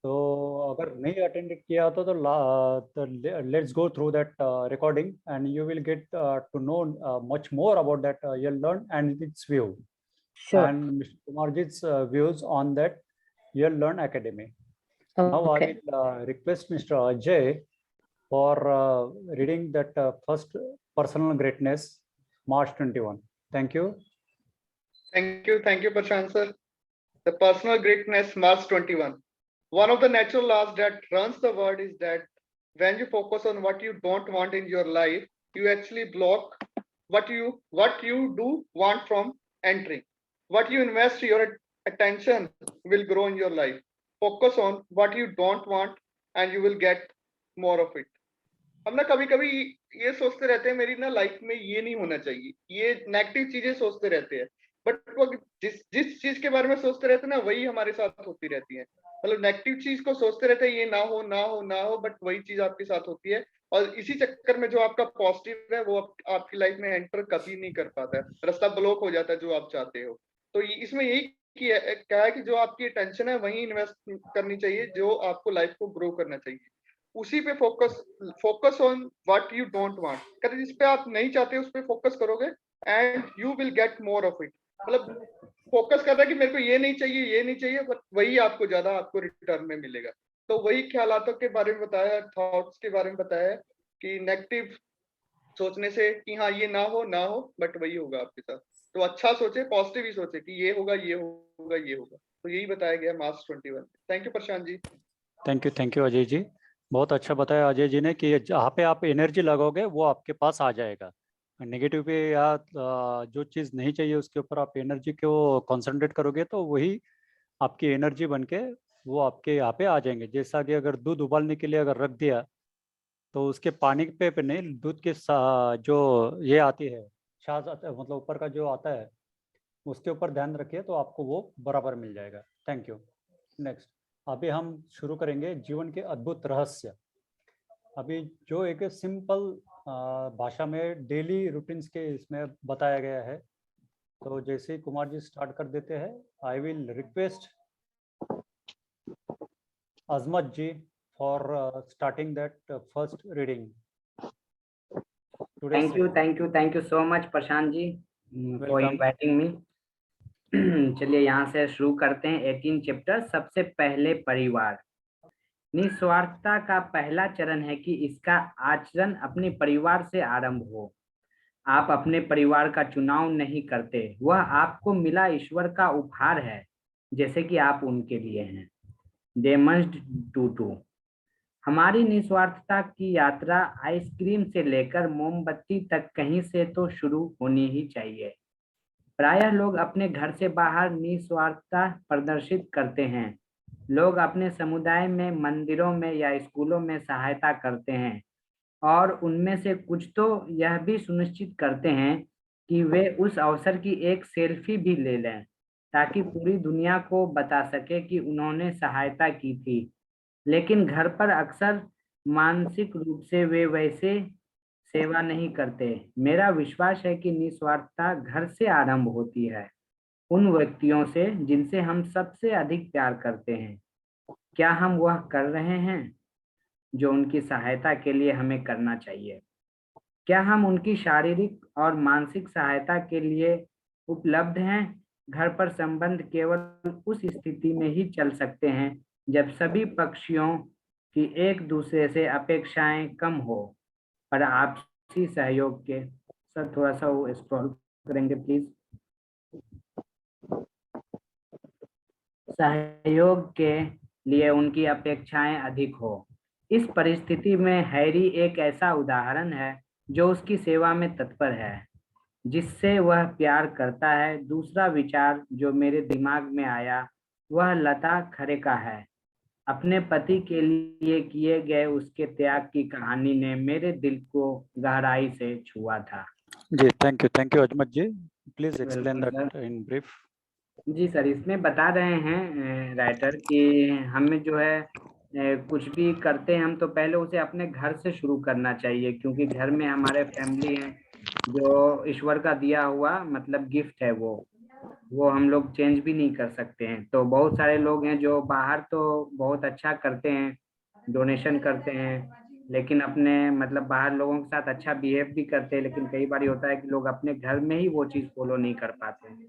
तो अगर नहीं अटेंड किया तो let's go through that recording and you will get to know much more about that year learn and its view Sure. and Mr. Kumarji's views on that Year Learn Academy. Now I Okay. will request Mr. Ajay for reading that first personal greatness, March 21. Thank you. Thank you, Prashant sir. The personal greatness, March 21. One of the natural laws that runs the world is that when you focus on what you don't want in your life, you actually block what you do want from entering. What you invest your attention will grow in your life. Focus on what you don't want and you will get more of it. हम ना कभी कभी ये सोचते रहते हैं मेरी ना लाइफ में ये नहीं होना चाहिए, ये नेगेटिव चीजें सोचते रहते हैं, बट वो जिस जिस चीज के बारे में सोचते रहते हैं ना वही हमारे साथ होती रहती है। मतलब नेगेटिव चीज को सोचते रहते हैं ये ना हो ना हो ना हो, बट वही चीज आपके साथ होती है और इसी चक्कर में जो आपका पॉजिटिव है वो आपकी लाइफ में एंटर कभी नहीं कर पाता है, रास्ता ब्लॉक हो जाता है जो आप चाहते हो। तो इसमें यही क्या है कि जो आपकी टेंशन है वही इन्वेस्ट करनी चाहिए जो आपको लाइफ को ग्रो करना चाहिए, उसी पे focus on what you don't want, करें जिस पे आप नहीं चाहते उस पे फोकस करोगे and you will get more of it. मतलब फोकस कर रहा है कि मेरे को ये नहीं चाहिए ये नहीं चाहिए, बट वही आपको ज्यादा आपको रिटर्न में मिलेगा। तो वही ख्यालातों के बारे में बताया, थॉट्स के बारे में बताया कि नेगेटिव सोचने से कि हाँ ये ना हो बट वही होगा आपके साथ। तो अच्छा सोचे, पॉजिटिव ही सोचे कि ये होगा ये होगा ये होगा। तो यही बताया गया मार्च 21। Thank you Prashant ji. Thank you Ajay ji. बहुत अच्छा बताया अजय जी ने कि जहाँ पे आप एनर्जी लगाओगे वो आपके पास आ जाएगा। नेगेटिव पे या जो चीज़ नहीं चाहिए उसके ऊपर आप एनर्जी को कंसंट्रेट करोगे तो वही आपकी एनर्जी बन के वो आपके यहाँ पे आ जाएंगे। जैसा कि अगर दूध उबालने के लिए अगर रख दिया तो उसके पानी पे नहीं, दूध के जो ये आती है छाछ आता है, मतलब ऊपर का जो आता है उसके ऊपर ध्यान रखिए तो आपको वो बराबर मिल जाएगा। Thank you. नेक्स्ट अभी हम शुरू करेंगे जीवन के अद्भुत रहस्य। अभी जो एक सिंपल भाषा में डेली रूटीन्स के इसमें बताया गया है। तो जैसे ही कुमार जी स्टार्ट कर देते हैं, I will request Azmat ji for starting that first reading. Thank you so much Prashant ji for inviting me. चलिए यहाँ से शुरू करते हैं 18 चैप्टर। सबसे पहले परिवार। निस्वार्थता का पहला चरण है कि इसका आचरण अपने परिवार से आरंभ हो। आप अपने परिवार का चुनाव नहीं करते, वह आपको मिला ईश्वर का उपहार है, जैसे कि आप उनके लिए हैं। They must do. हमारी निस्वार्थता की यात्रा आइसक्रीम से लेकर मोमबत्ती तक कहीं से तो शुरू होनी ही चाहिए। प्रायः लोग अपने घर से बाहर निस्वार्थता प्रदर्शित करते हैं। लोग अपने समुदाय में, मंदिरों में या स्कूलों में सहायता करते हैं और उनमें से कुछ तो यह भी सुनिश्चित करते हैं कि वे उस अवसर की एक सेल्फी भी ले लें ताकि पूरी दुनिया को बता सके कि उन्होंने सहायता की थी। लेकिन घर पर अक्सर मानसिक रूप से वे वैसे सेवा नहीं करते। मेरा विश्वास है कि निस्वार्थता घर से आरंभ होती है, उन व्यक्तियों से जिनसे हम सबसे अधिक प्यार करते हैं। क्या हम वह कर रहे हैं जो उनकी सहायता के लिए हमें करना चाहिए? क्या हम उनकी शारीरिक और मानसिक सहायता के लिए उपलब्ध हैं? घर पर संबंध केवल उस स्थिति में ही चल सकते हैं जब सभी पक्षों की एक दूसरे से अपेक्षाएं कम हो, पर आपसी सहयोग के। सर थोड़ा सा वो स्क्रॉल करेंगे प्लीज। सहयोग के लिए उनकी अपेक्षाएं अधिक हो। इस परिस्थिति में हैरी एक ऐसा उदाहरण है जो उसकी सेवा में तत्पर है, जिससे वह प्यार करता है। दूसरा विचार जो मेरे दिमाग में आया वह लता खरे का है। अपने पति के लिए किए गए उसके त्याग की कहानी ने मेरे दिल को गहराई से छुआ था। जी thank you Ajmat ji. Please explain that in brief. जी सर, इसमें बता रहे हैं राइटर कि हमें जो है कुछ भी करते हैं हम तो पहले उसे अपने घर से शुरू करना चाहिए, क्योंकि घर में हमारे फैमिली हैं जो ईश्वर का दिया हुआ मतलब गिफ्ट है वो। वो हम लोग चेंज भी नहीं कर सकते हैं। तो बहुत सारे लोग हैं जो बाहर तो बहुत अच्छा करते हैं, डोनेशन करते हैं, लेकिन अपने मतलब बाहर लोगों के साथ अच्छा बिहेव भी करते हैं, लेकिन कई बार होता है कि लोग अपने घर में ही वो चीज़ फॉलो नहीं कर पाते हैं।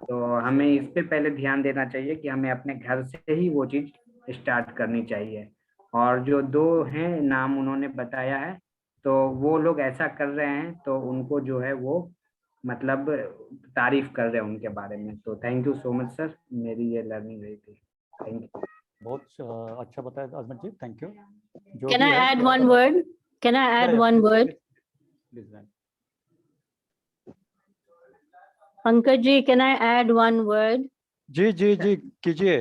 तो हमें इस पे पहले ध्यान देना चाहिए कि हमें अपने घर से ही वो चीज़ स्टार्ट करनी चाहिए। और जो दो हैं नाम उन्होंने बताया है, तो वो लोग ऐसा कर रहे हैं, तो उनको जो है वो मतलब तारीफ कर रहे हैं उनके बारे में। तो thank you so much sir, मेरी ये लर्निंग रही थी। Thank you. बहुत अच्छा बताया अजमत जी, थैंक यू। जो Can भी I है add कि one अगर word? Can I add one word? Please ma'am. Pankaj ji, can I add one word? जी जी जी कीजिए।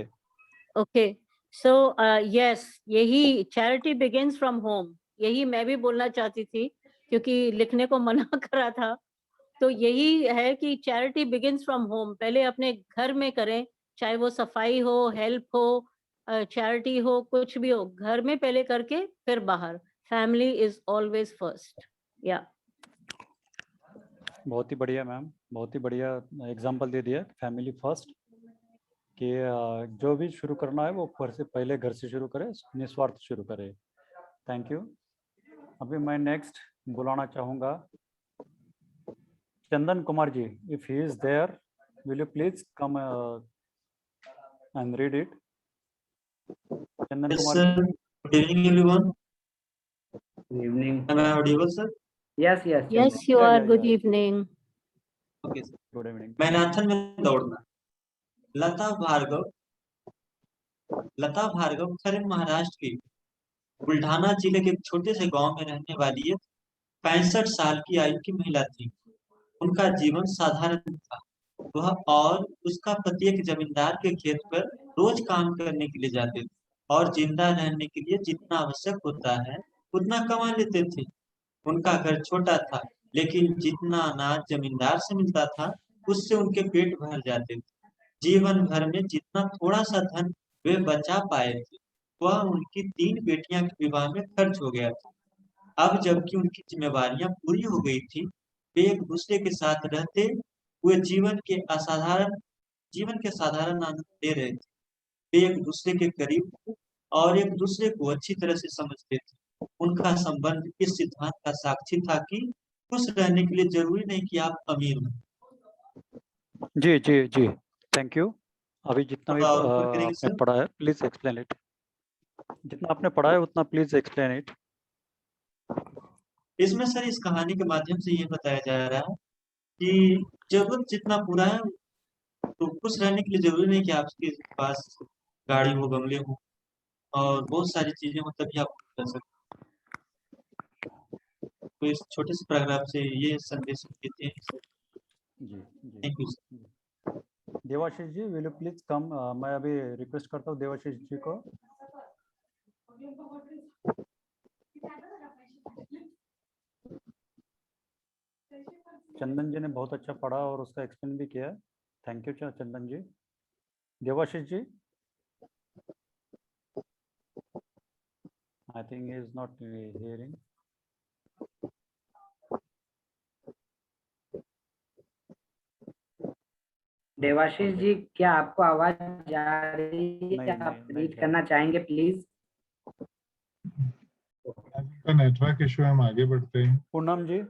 Okay. So yes, यही charity begins from home. यही मैं भी बोलना चाहती थी, क्योंकि लिखने को मना करा था। तो यही है कि चैरिटी बिगिंस फ्रॉम होम। पहले अपने घर में करें, चाहे वो सफाई हो, हेल्प हो, चैरिटी हो, कुछ भी हो, घर में पहले करके फिर बाहर। Family is always first. या बहुत ही बढ़िया मैम, बहुत ही बढ़िया एग्जांपल दे दिया, फैमिली फर्स्ट, कि जो भी शुरू करना है वो पहले घर से शुरू करें, निस्वार्थ शुरू करें। Thank you. अभी मैं नेक्स्ट बुलाना चाहूँगा Chandan Kumar ji, if he is there, will you please come and read it. Chandan Yes, Kumar sir. जी। Good evening, everyone. Good evening. Am I audible, sir? Yes yes yes you are. Good evening. Okay, sir. Good evening. Marathon में दौड़ना। लता भार्गव खरे महाराष्ट्र की बुल्ढाना जिले के एक छोटे से गांव में रहने वाली एक 65 साल की आयु की महिला थी। उनका जीवन साधारण था। वह और उसका पति एक जमींदार के खेत पर रोज काम करने के लिए जाते थे और जिंदा रहने के लिए जितना आवश्यक होता है उतना कमा लेते थे। उनका घर छोटा था, लेकिन जितना अनाज जमींदार से मिलता था उससे उनके पेट भर जाते थे। जीवन भर में जितना थोड़ा सा धन वे बचा पाए थे वह उनकी 3 बेटियां के विवाह में खर्च हो गया था। अब जबकि उनकी जिम्मेवारियां पूरी हो गई थी, वे एक दूसरे के साथ रहते हुए जीवन के साधारण आनंद ले रहे थे। वे एक दूसरे के करीब थे और एक दूसरे को अच्छी तरह से समझते थे। उनका संबंध इस सिद्धांत का साक्षी था कि खुश रहने के लिए जरूरी नहीं कि आप अमीर हों। जी जी जी, थैंक यू। अभी जितना भी और ऊपर करेंगे आपने सर। पढ़ा है प्लीज एक्सप्लेन इट। जितना आपने पढ़ा है उतना प्लीज एक्सप्लेन इट। इसमें सर इस कहानी के माध्यम से ये बताया जा रहा है कि जरूरत जितना पूरा है तो खुश रहने के लिए जरूरी नहीं कि आपके पास गाड़ी हो, बंगले हो और बहुत सारी चीजें हो तभी आप खुश रह सकते। तो इस छोटे से पैराग्राफ से ये संदेश देते हैं सर। जी जी। Thank you sir. Debashish ji will you please come. मैं अभी रिक्वेस्ट करता हूँ देवाशीष जी को। चंदन जी ने बहुत अच्छा पढ़ा और उसका एक्सप्लेन भी किया। Thank you Chandan ji. Devashish ji, I think he is not hearing. Devashish ji, क्या आपको आवाज आ रही है? नहीं आप नहीं नहीं रीड जा करना चाहेंगे प्लीज? का नेटवर्क इशू है, हम आगे बढ़ते हैं। Poonam ji,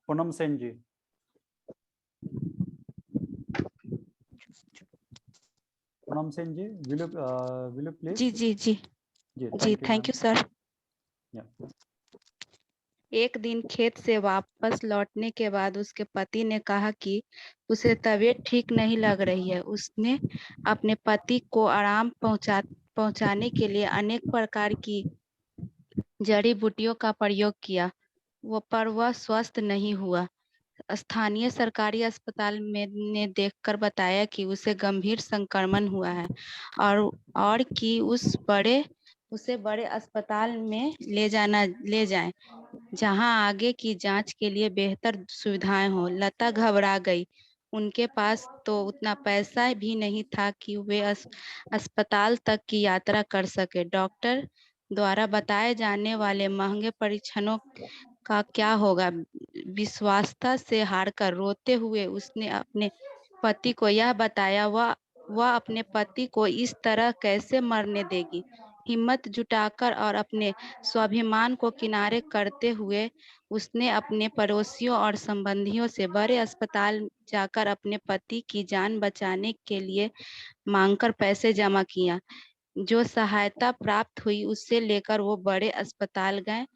Poonam Sen ji. Poonam Sen ji will you please. जी जी जी जी, थैंक यू सर। एक दिन खेत से वापस लौटने के बाद उसके पति ने कहा कि उसे तबीयत ठीक नहीं लग रही है। उसने अपने पति को आराम पहुंचाने के लिए अनेक प्रकार की जड़ी बूटियों का प्रयोग किया, पर वह स्वस्थ नहीं हुआ। स्थानीय सरकारी अस्पताल में ने देखकर बताया कि उसे गंभीर संक्रमण हुआ है और कि उसे बड़े अस्पताल में ले जाएं, जहां आगे की जांच के लिए बेहतर सुविधाएं हो। लता घबरा गई। उनके पास तो उतना पैसा भी नहीं था कि वे अस्पताल तक की यात्रा कर सके। डॉक्टर द्वारा बताए जाने वाले महंगे परीक्षणों का क्या होगा। विश्वासता से हारकर रोते हुए उसने अपने पति को यह बताया, वह अपने पति को इस तरह कैसे मरने देगी। हिम्मत जुटाकर और अपने स्वाभिमान को किनारे करते हुए उसने अपने पड़ोसियों और संबंधियों से बड़े अस्पताल जाकर अपने पति की जान बचाने के लिए मांगकर पैसे जमा किया। जो सहायता प्राप्त हुई उससे लेकर वो बड़े अस्पताल गए।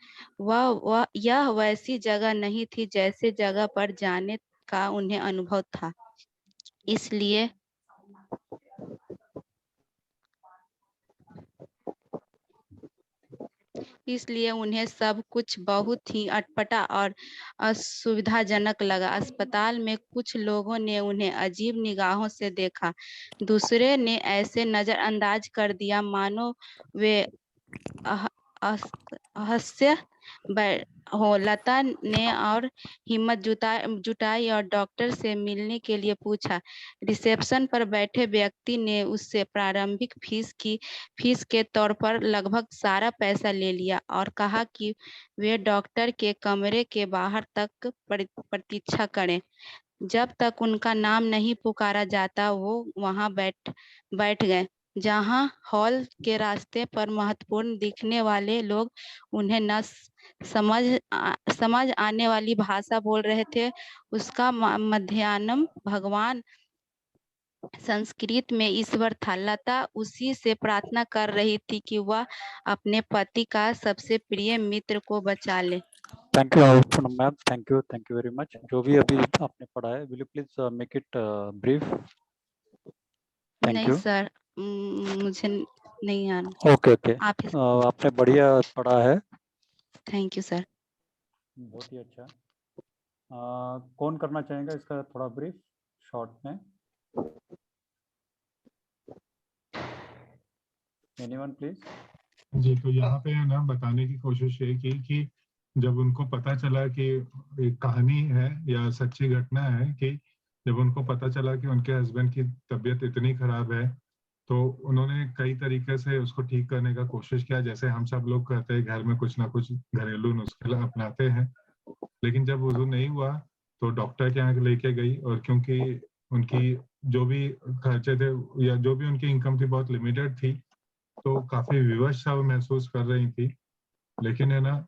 यह वैसी जगह नहीं थी जैसे जगह पर जाने का उन्हें अनुभव था। इसलिए उन्हें सब कुछ बहुत ही अटपटा और असुविधाजनक लगा। अस्पताल में कुछ लोगों ने उन्हें अजीब निगाहों से देखा, दूसरे ने ऐसे नजरअंदाज कर दिया मानो वे हास्य हो। लता ने और हिम्मत जुटाई और डॉक्टर से मिलने के लिए पूछा। रिसेप्शन पर बैठे व्यक्ति ने उससे प्रारंभिक फीस के तौर पर लगभग सारा पैसा ले लिया और कहा कि वे डॉक्टर के कमरे के बाहर तक प्रतीक्षा करें। जब तक उनका नाम नहीं पुकारा जाता वो वहां बैठ गए। जहां हॉल के रास्ते पर महत्वपूर्ण दिखने वाले लोग उन्हें न समझ आने वाली भाषा बोल रहे थे, उसका मध्यान्हम भगवान संस्कृत में ईश्वर था। लता उसी से प्रार्थना कर रही थी कि वह अपने पति का सबसे प्रिय मित्र को बचा ले। Thank you ma'am, thank you very much. जो भी अभी आपने पढ़ा है, will you please make it brief? Thank नहीं यू सर, मुझे नहीं आना। ओके ओके, आप आपने बढ़िया पढ़ा है, थैंक यू सर। बहुत ही अच्छा। कौन करना चाहेगा इसका थोड़ा ब्रीफ शॉर्ट में? Anyone please? जी, तो यहाँ पे है ना बताने की कोशिश ये की कि जब उनको पता चला कि एक कहानी है या सच्ची घटना है कि जब उनको पता चला कि उनके हस्बैंड की तबीयत इतनी खराब है तो उन्होंने कई तरीके से उसको ठीक करने का कोशिश किया। जैसे हम सब लोग कहते हैं घर में कुछ ना कुछ घरेलू नुस्खे अपनाते हैं, लेकिन जब वो नहीं हुआ तो डॉक्टर के यहाँ लेके गई। और क्योंकि उनकी जो भी खर्चे थे या जो भी उनकी इनकम थी बहुत लिमिटेड थी, तो काफी विवश सा वो महसूस कर रही थी। लेकिन है ना,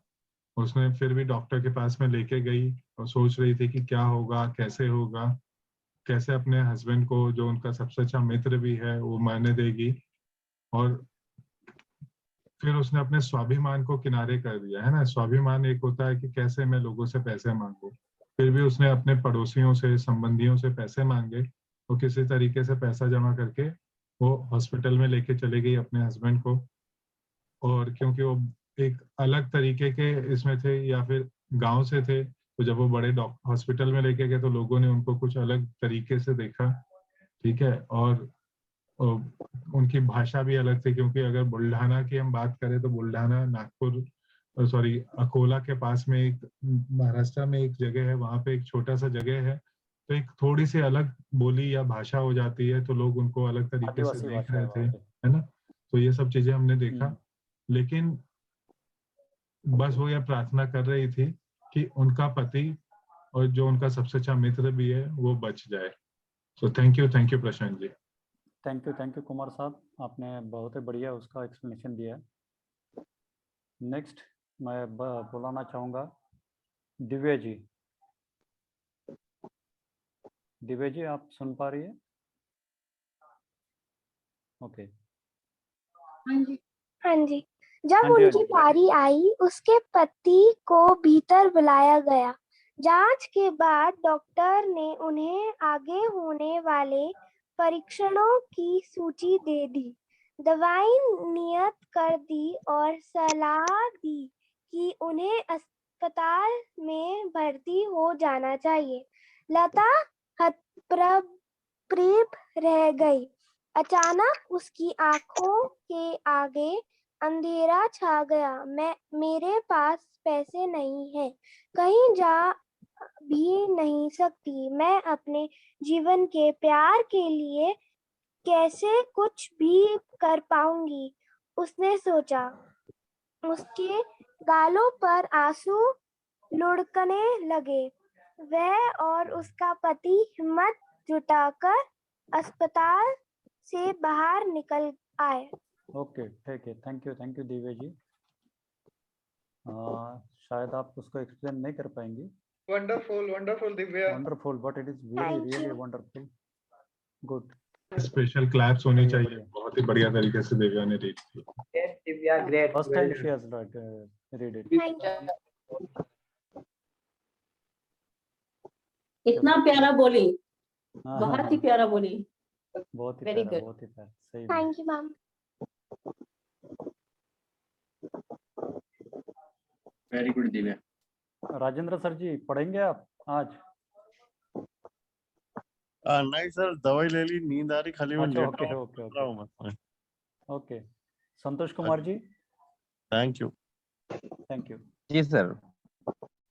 उसने फिर भी डॉक्टर के पास में लेके गई और सोच रही थी कि क्या होगा, कैसे होगा, कैसे अपने हस्बैंड को जो उनका सबसे अच्छा मित्र भी है वो मारने देगी। और फिर उसने अपने स्वाभिमान को किनारे कर दिया। है ना, स्वाभिमान एक होता है कि कैसे मैं लोगों से पैसे मांगू, फिर भी उसने अपने पड़ोसियों से, संबंधियों से पैसे मांगे और किसी तरीके से पैसा जमा करके वो हॉस्पिटल में लेके चले गई अपने हस्बैंड को। और क्योंकि वो एक अलग तरीके के इसमें थे या फिर गांव से थे, तो जब वो बड़े हॉस्पिटल में लेके गए तो लोगों ने उनको कुछ अलग तरीके से देखा। ठीक है, और उनकी भाषा भी अलग थी, क्योंकि अगर बुल्ढाना की हम बात करें तो बुल्ढाना नागपुर सॉरी अकोला के पास में एक महाराष्ट्र में एक जगह है, वहां पे एक छोटा सा जगह है, तो एक थोड़ी सी अलग बोली या भाषा हो जाती है तो लोग उनको अलग तरीके से आदिवासी देख भाषा है रहे थे। वहाँ पे। है ना, तो ये सब चीजें हमने देखा। लेकिन बस वो ये प्रार्थना कर रही थी कि उनका पति और जो उनका सबसे अच्छा मित्र भी है वो बच जाए। सो thank you Prashant ji. Thank you Kumar Sahab, आपने बहुत ही बढ़िया उसका एक्सप्लेनेशन दिया है। नेक्स्ट मैं बुलाना चाहूँगा दिव्या जी। दिव्या जी, आप सुन पा रही है? ओके। हाँ जी। जब हाँ जी, हाँ उनकी जी। बारी आई उसके पति को भीतर बुलाया गया। जांच के बाद डॉक्टर ने उन्हें आगे होने वाले परीक्षणों की सूची दे दी, दवाई नियत कर दी और सलाह दी कि उन्हें अस्पताल में भर्ती हो जाना चाहिए। लता हतप्रभ रह गई। अचानक उसकी आंखों के आगे अंधेरा छा गया। मेरे पास पैसे नहीं है, कहीं जा भी नहीं सकती, मैं अपने जीवन के प्यार के लिए कैसे कुछ भी कर पाऊंगी, उसने सोचा। उसके गालों पर आंसू लुढ़कने लगे। वह और उसका पति हिम्मत जुटाकर अस्पताल से बाहर निकल आए। ओके, ठीक है, थैंक यू दिव्या जी। शायद आप उसको एक्सप्लेन नहीं कर पाएंगी। Wonderful, Divya. Wonderful, but it is Thank really you. Wonderful, good. Special claps होनी बढ़िया, चाहिए। बढ़िया। बहुत ही बढ़िया तरीके से दिव्या ने रीड की। Yes, Divya, great. First Well time she done. Has read it। Thank you. इतना प्यारा बोली, हाँ, बहुत ही प्यारा बोली। बहुत ही Very प्यारा, good. बहुत ही प्यारा, सही में। Thank you, ma'am. Very good Divya. Rajendra sir ji पढ़ेंगे आप आज? नहीं सर, दवाई ले ली, नींद आ रही, खाली मैं अच्छा, लेटा ओके हूँ, ओके सो रहा हूँ मैं। Okay. Santosh Kumar ji, thank you. Thank you जी sir.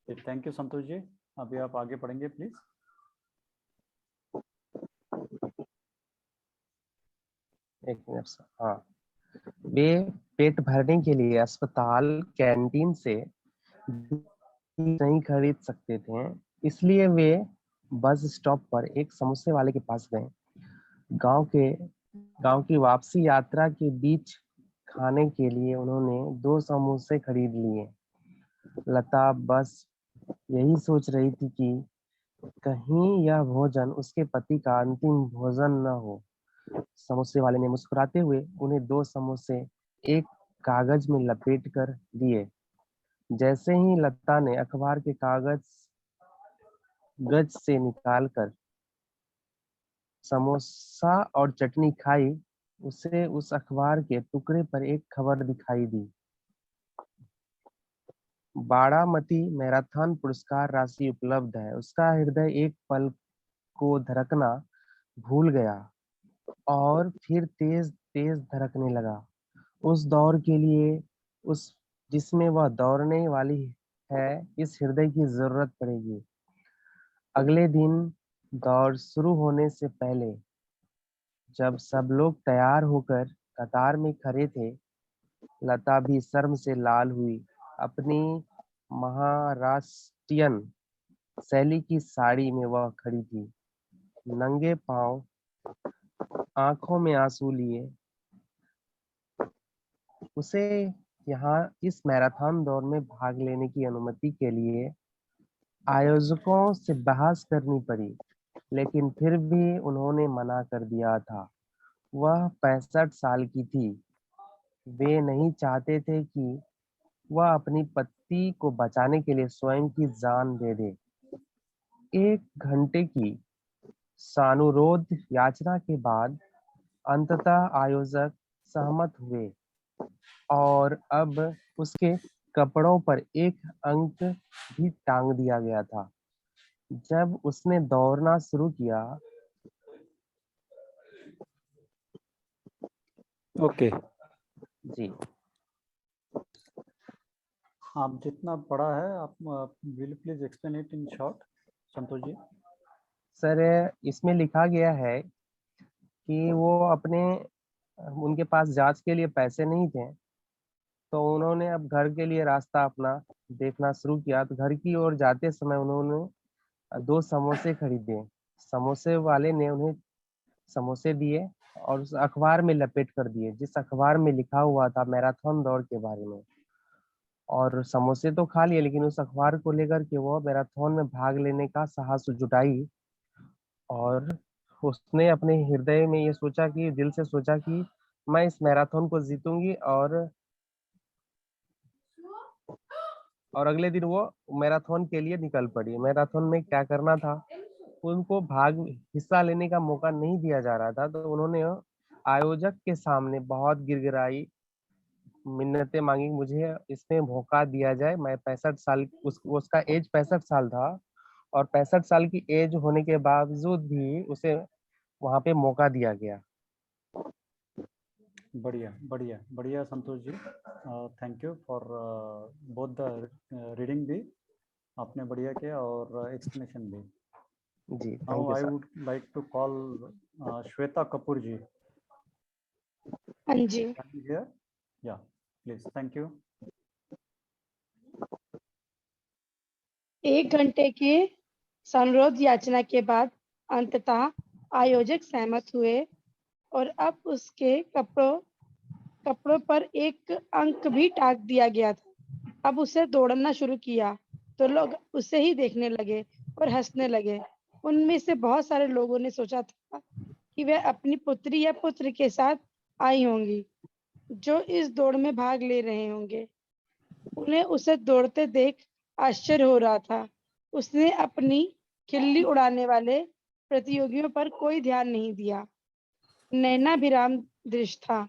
Thank you Santosh ji. अभी आप आगे पढ़ेंगे प्लीज। एक मिनट सर। हाँ, वे पेट भरने के लिए अस्पताल कैंटीन से नहीं खरीद सकते थे, इसलिए वे बस स्टॉप पर एक समोसे वाले के पास गए। गांव की वापसी यात्रा के बीच खाने के लिए उन्होंने 2 समोसे खरीद लिए। लता बस यही सोच रही थी कि कहीं यह भोजन उसके पति का अंतिम भोजन न हो। समोसे वाले ने मुस्कुराते हुए उन्हें 2 समोसे एक कागज में लपेट कर दिए। जैसे ही लता ने अखबार के गज से निकालकर समोसा और चटनी खाई, उसे उस अखबार के टुकड़े पर एक खबर दिखाई दी। बारामती मैराथन पुरस्कार राशि उपलब्ध है। उसका हृदय एक पल को धड़कना भूल गया और फिर तेज तेज धड़कने लगा। उस दौड़ के लिए जिसमें वह दौड़ने वाली है, इस हृदय की जरूरत पड़ेगी। अगले दिन दौड़ शुरू होने से पहले जब सब लोग तैयार होकर कतार में खड़े थे, लता भी शर्म से लाल हुई। अपनी महाराष्ट्रियन शैली की साड़ी में वह खड़ी थी, नंगे पांव, आंखों में आंसू लिए। उसे यहाँ इस मैराथन दौड़ में भाग लेने की अनुमति के लिए आयोजकों से बहस करनी पड़ी, लेकिन फिर भी उन्होंने मना कर दिया था। वह 65 साल की थी। वे नहीं चाहते थे कि वह अपनी पति को बचाने के लिए स्वयं की जान दे दे। 1 घंटे की सानुरोध याचना के बाद अंततः आयोजक सहमत हुए और अब उसके कपड़ों पर एक अंक भी टांग दिया गया था। जब उसने दौड़ना शुरू किया, ओके जी आप जितना पढ़ा है आप will please explain it in short Santosh ji. Sir, इसमें लिखा गया है कि उनके पास जांच के लिए पैसे नहीं थे, तो उन्होंने अब घर के लिए रास्ता अपना देखना शुरू किया। तो घर की ओर जाते समय उन्होंने 2 समोसे खरीदे। समोसे वाले ने उन्हें समोसे दिए और उस अखबार में लपेट कर दिए, जिस अखबार में लिखा हुआ था मैराथन दौड़ के बारे में। और समोसे तो खा लिए, लेकिन उस अखबार को लेकर के वो मैराथन में भाग लेने का साहस जुटाई और उसने अपने हृदय में ये सोचा कि दिल से सोचा कि मैं इस मैराथन को जीतूंगी। और अगले दिन वो मैराथन के लिए निकल पड़ी। मैराथन में क्या करना था, उनको हिस्सा लेने का मौका नहीं दिया जा रहा था, तो उन्होंने आयोजक के सामने बहुत गिड़गिड़ाई, मिन्नतें मांगी, मुझे इसमें मौका दिया जाए। मैं 65 साल, उसका एज 65 साल था और 65 साल की एज होने के बावजूद भी उसे वहां पे मौका दिया गया। बढ़िया बढ़िया बढ़िया Santosh ji, thank you for both the reading भी आपने बढ़िया किया और एक्सप्लेनेशन भी। जी, now thank you I sir. Would like to call Shweta Kapoor ji. हाँ जी। या प्लीज, थैंक यू। 1 घंटे के संरोध याचना के बाद अंततः आयोजक सहमत हुए और अब उसके कपड़ों पर एक अंक भी टाक दिया गया था। अब उसे दौड़ना शुरू किया तो लोग उसे ही देखने लगे और हंसने लगे। उनमें से बहुत सारे लोगों ने सोचा था कि वह अपनी पुत्री या पुत्र के साथ आई होंगी जो इस दौड़ में भाग ले रहे होंगे। उन्हें उसे दौड़ते देख आश्चर्य हो रहा था। उसने अपनी खिल्ली उड़ाने वाले प्रतियोगियों पर कोई ध्यान नहीं दिया। नैनाभिराम दृश्य था।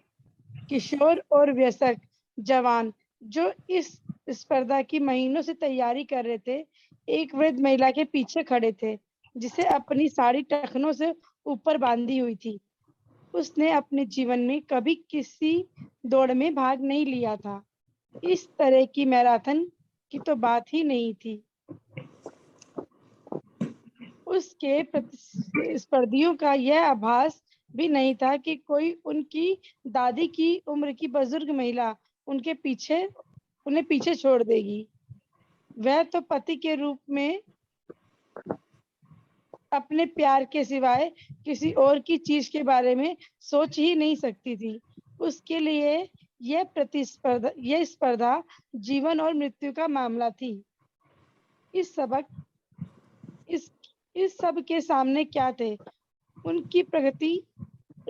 किशोर और वयस्क जवान जो इस स्पर्धा की महीनों से तैयारी कर रहे थे, एक वृद्ध महिला के पीछे खड़े थे जिसे अपनी साड़ी टखनों से ऊपर बांधी हुई थी। उसने अपने जीवन में कभी किसी दौड़ में भाग नहीं लिया था। इस तरह की मैराथन की तो बात ही नहीं थी। उसके प्रतिस्पर्धियों का यह आभास भी नहीं था कि कोई उनकी दादी की उम्र की बुजुर्ग महिला उन्हें पीछे छोड़ देगी। वह तो पति के रूप में अपने प्यार के सिवाय किसी और की चीज के बारे में सोच ही नहीं सकती थी। उसके लिए यह स्पर्धा जीवन और मृत्यु का मामला थी। इस सब के सामने क्या थे? उनकी प्रगति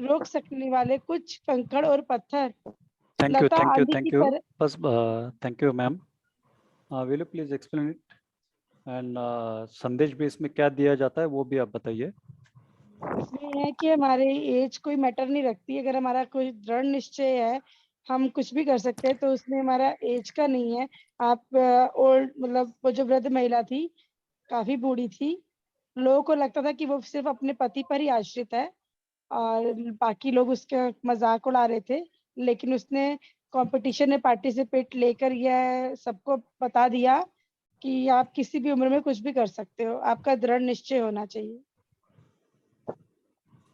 रोक सकने वाले कुछ कंकड़ और पत्थर। थैंक यू तरह बस thank you ma'am. Will you please explain it and संदेश भी इसमें क्या दिया जाता है वो भी आप बताइए। इसमें है कि हमारी एज कोई मैटर नहीं रखती। अगर हमारा कोई दृढ़ निश्चय है, हम कुछ भी कर सकते हैं, तो उसमें हमारा एज का नहीं है। आप ओल्ड मतलब वो जो वृद्ध महिला थी काफी बूढ़ी थी। लोगों को लगता था कि वो सिर्फ अपने पति पर ही आश्रित है और बाकी लोग उसका मजाक उड़ा रहे थे, लेकिन उसने कंपटीशन में पार्टिसिपेट लेकर यह सबको बता दिया कि आप किसी भी उम्र में कुछ भी कर सकते हो। आपका दृढ़ निश्चय होना चाहिए।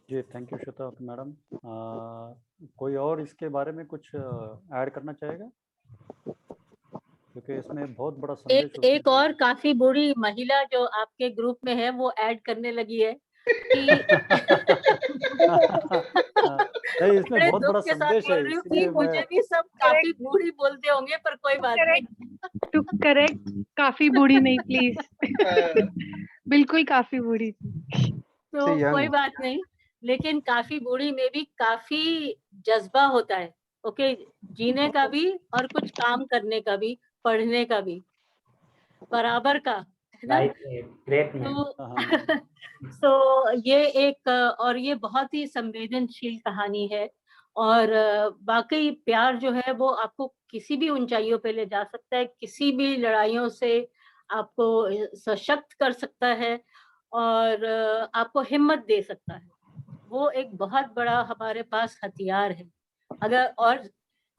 जी थैंक यू श्वेता मैडम। कोई और इसके बारे में कुछ ऐड करना चाहेगा, क्योंकि इसमें बहुत बड़ा संदेश एक और काफी बुरी महिला जो आपके ग्रुप में है वो ऐड करने लगी है कि नहीं, इसमें बड़े बहुत दुख बड़ा के साथ संदेश है, बोल रही हूँ कि इसलिए मुझे भी सब काफी बूढ़ी बोलते होंगे, पर कोई बात नहीं। टू करेक्ट, काफी बूढ़ी नहीं प्लीज। बिल्कुल काफी बूढ़ी थी। तो कोई बात नहीं, लेकिन काफी बूढ़ी में भी काफी जज्बा होता है। ओके, जीने का भी और कुछ काम करने का भी, पढ़ने का भी, बराबर का, है ना? तो ये एक और ये बहुत ही संवेदनशील कहानी है और वाकई प्यार जो है वो आपको किसी भी ऊंचाइयों पे ले जा सकता है, किसी भी लड़ाइयों से आपको सशक्त कर सकता है और आपको हिम्मत दे सकता है। वो एक बहुत बड़ा हमारे पास हथियार है। अगर और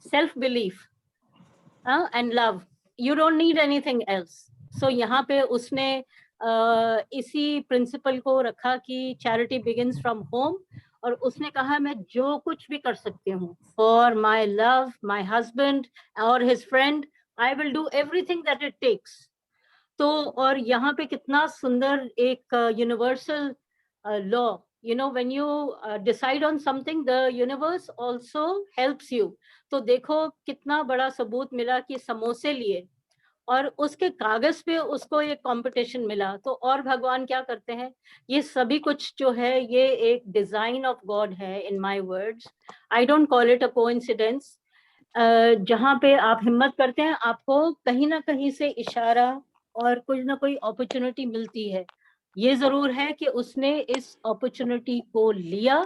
self belief and love, you don't need anything else. So यहाँ पे उसने इसी प्रिंसिपल को रखा कि चैरिटी बिगिंस फ्रॉम होम, और उसने कहा मैं जो कुछ भी कर सकती हूँ for my love, my husband और his friend, I will do everything that it takes. तो और यहाँ पे कितना सुंदर एक universal law, you know, when you decide on something, the universe also helps you। तो देखो कितना बड़ा सबूत मिला कि समोसे लिए और उसके कागज पे उसको एक कंपटीशन मिला। तो और भगवान क्या करते हैं, ये सभी कुछ जो है ये एक डिजाइन ऑफ गॉड है। In my words, I don't call it a coincidence. जहाँ पे आप हिम्मत करते हैं आपको कहीं ना कहीं से इशारा और कुछ ना कोई अपॉर्चुनिटी मिलती है। ये जरूर है कि उसने इस अपॉर्चुनिटी को लिया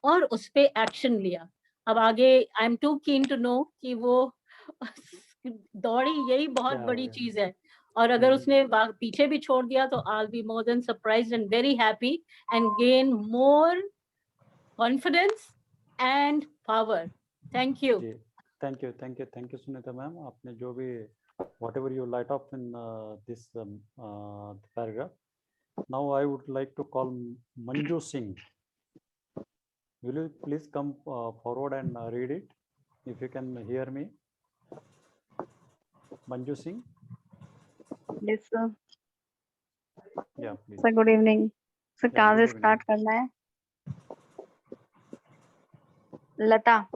और उस पे एक्शन लिया। अब आगे I am too keen to know कि वो दौड़ी, यही बहुत बड़ी चीज है। और अगर उसने पीछे भी छोड़ दिया तो I will be more than surprised and very happy and gain more confidence and power. Thank you. Thank you Sunita ma'am. आपने जो भी whatever you light up in this paragraph. Now I would like to call Manju Singh. Will you please come forward and read it, if you can hear me? Manju Singh. Yes, sir. Yeah, please. Sir, good evening. Sir कहाँ से start करना है? लता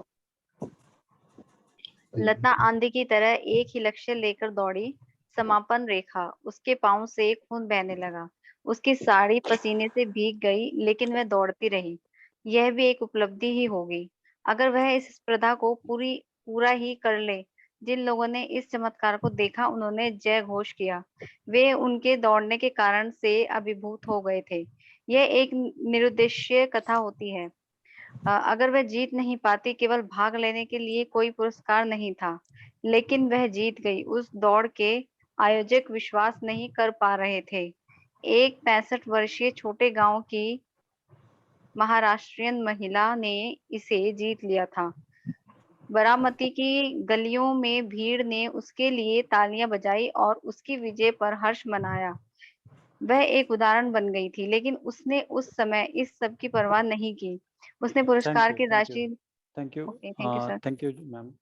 आंधी की तरह एक ही लक्ष्य लेकर दौड़ी, समापन रेखा। उसके पांव से खून बहने लगा, उसकी साड़ी पसीने से भीग गई, लेकिन वह दौड़ती रही। यह भी एक उपलब्धि ही होगी अगर वह इस स्पर्धा को पूरा ही कर ले। जिन लोगों ने इस चमत्कार को देखा उन्होंने जय घोष किया। वे उनके दौड़ने के कारण से अभिभूत हो गए थे। यह एक निरुद्देश्य कथा होती है। अगर वह जीत नहीं पाती, केवल भाग लेने के लिए कोई पुरस्कार नहीं था, लेकिन वह जीत गई। उस दौड़ के आयोजक विश्वास नहीं कर पा रहे थे। एक 65 वर्षीय छोटे गांव की महाराष्ट्रियन महिला ने इसे जीत लिया था। बारामती की गलियों में भीड़ ने उसके लिए तालियां बजाई और उसकी विजय पर हर्ष मनाया। वह एक उदाहरण बन गई थी, लेकिन उसने उस समय इस सब की परवाह नहीं की। उसने पुरस्कार की राशि thank you sir. Thank you ma'am,